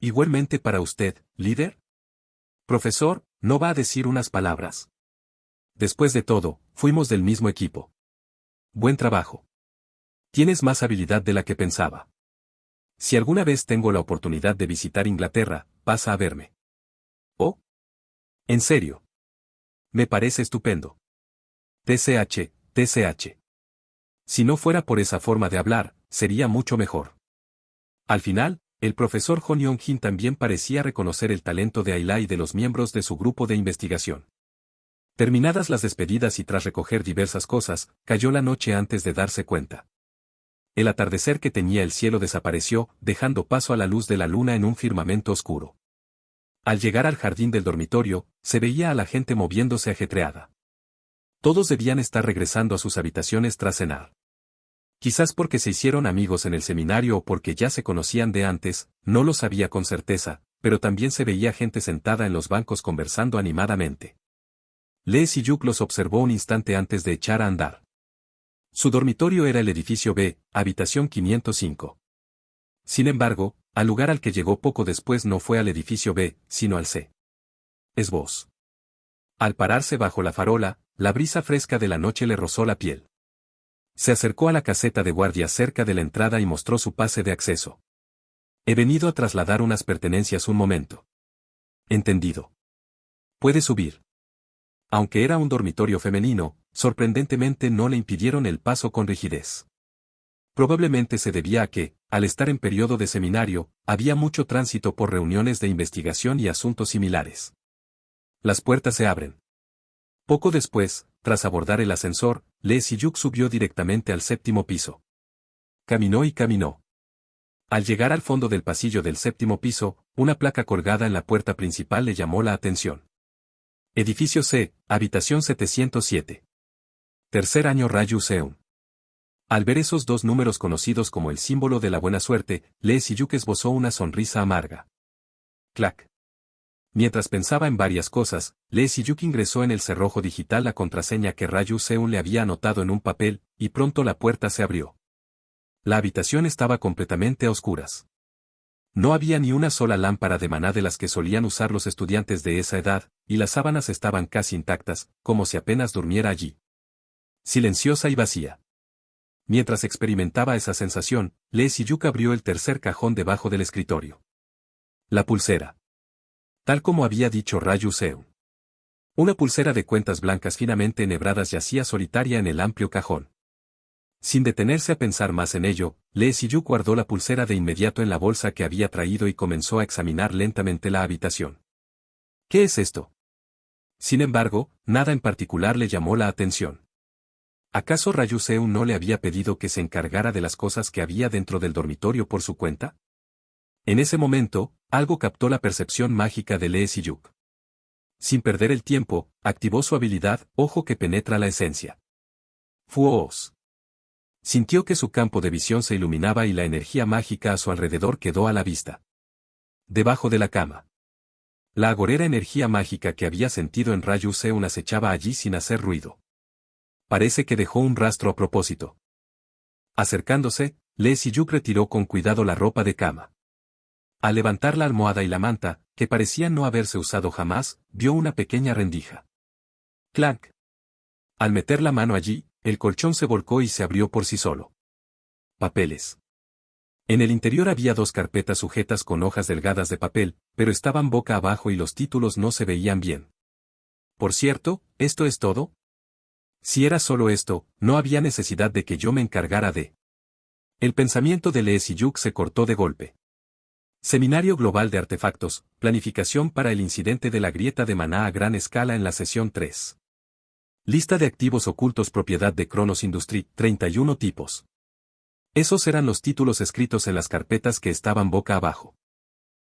Igualmente para usted, líder. Profesor, ¿no va a decir unas palabras? Después de todo, fuimos del mismo equipo. Buen trabajo. Tienes más habilidad de la que pensaba. Si alguna vez tengo la oportunidad de visitar Inglaterra, pasa a verme. ¿Oh? ¿En serio? Me parece estupendo. TCH, TCH. Si no fuera por esa forma de hablar, sería mucho mejor. Al final, el profesor Hon Yong-jin también parecía reconocer el talento de Ayla y de los miembros de su grupo de investigación. Terminadas las despedidas y tras recoger diversas cosas, cayó la noche antes de darse cuenta. El atardecer que teñía el cielo desapareció, dejando paso a la luz de la luna en un firmamento oscuro. Al llegar al jardín del dormitorio, se veía a la gente moviéndose ajetreada. Todos debían estar regresando a sus habitaciones tras cenar. Quizás porque se hicieron amigos en el seminario o porque ya se conocían de antes, no lo sabía con certeza, pero también se veía gente sentada en los bancos conversando animadamente. Lee Si-yuk los observó un instante antes de echar a andar. Su dormitorio era el edificio B, habitación 505. Sin embargo, al lugar al que llegó poco después no fue al edificio B, sino al C. Esboz. Al pararse bajo la farola, la brisa fresca de la noche le rozó la piel. Se acercó a la caseta de guardia cerca de la entrada y mostró su pase de acceso. He venido a trasladar unas pertenencias un momento. Entendido. Puede subir. Aunque era un dormitorio femenino, sorprendentemente no le impidieron el paso con rigidez. Probablemente se debía a que, al estar en periodo de seminario, había mucho tránsito por reuniones de investigación y asuntos similares. Las puertas se abren. Poco después, tras abordar el ascensor, Lee Si-yuk subió directamente al 7º piso. Caminó y caminó. Al llegar al fondo del pasillo del 7º piso, una placa colgada en la puerta principal le llamó la atención. Edificio C, habitación 707. Tercer año Rayu Seun. Al ver esos dos números conocidos como el símbolo de la buena suerte, Lee Si-yuk esbozó una sonrisa amarga. Clac. Mientras pensaba en varias cosas, Lee Si-yuk ingresó en el cerrojo digital la contraseña que Rayu Seun le había anotado en un papel, y pronto la puerta se abrió. La habitación estaba completamente a oscuras. No había ni una sola lámpara de maná de las que solían usar los estudiantes de esa edad, y las sábanas estaban casi intactas, como si apenas durmiera allí. Silenciosa y vacía. Mientras experimentaba esa sensación, Lee Si-yuk abrió el tercer cajón debajo del escritorio. La pulsera. Tal como había dicho Rayu Seun. Una pulsera de cuentas blancas finamente enhebradas yacía solitaria en el amplio cajón. Sin detenerse a pensar más en ello, Lee Si-yuk guardó la pulsera de inmediato en la bolsa que había traído y comenzó a examinar lentamente la habitación. ¿Qué es esto? Sin embargo, nada en particular le llamó la atención. ¿Acaso Rayu Seun no le había pedido que se encargara de las cosas que había dentro del dormitorio por su cuenta? En ese momento, algo captó la percepción mágica de Lee Si-yuk. Sin perder el tiempo, activó su habilidad, ojo que penetra la esencia. ¡Fuos! Sintió que su campo de visión se iluminaba y la energía mágica a su alrededor quedó a la vista. Debajo de la cama. La agorera energía mágica que había sentido en Rayu Seun acechaba allí sin hacer ruido. Parece que dejó un rastro a propósito. Acercándose, Lee Si-yuk retiró con cuidado la ropa de cama. Al levantar la almohada y la manta, que parecían no haberse usado jamás, vio una pequeña rendija. ¡Clank! Al meter la mano allí, el colchón se volcó y se abrió por sí solo. Papeles. En el interior había dos carpetas sujetas con hojas delgadas de papel, pero estaban boca abajo y los títulos no se veían bien. Por cierto, ¿esto es todo? Si era solo esto, no había necesidad de que yo me encargara de. El pensamiento de Lee Si-yuk se cortó de golpe. Seminario Global de Artefactos, planificación para el incidente de la grieta de maná a gran escala en la sesión 3. Lista de activos ocultos propiedad de Cronos Industry, 31 tipos. Esos eran los títulos escritos en las carpetas que estaban boca abajo.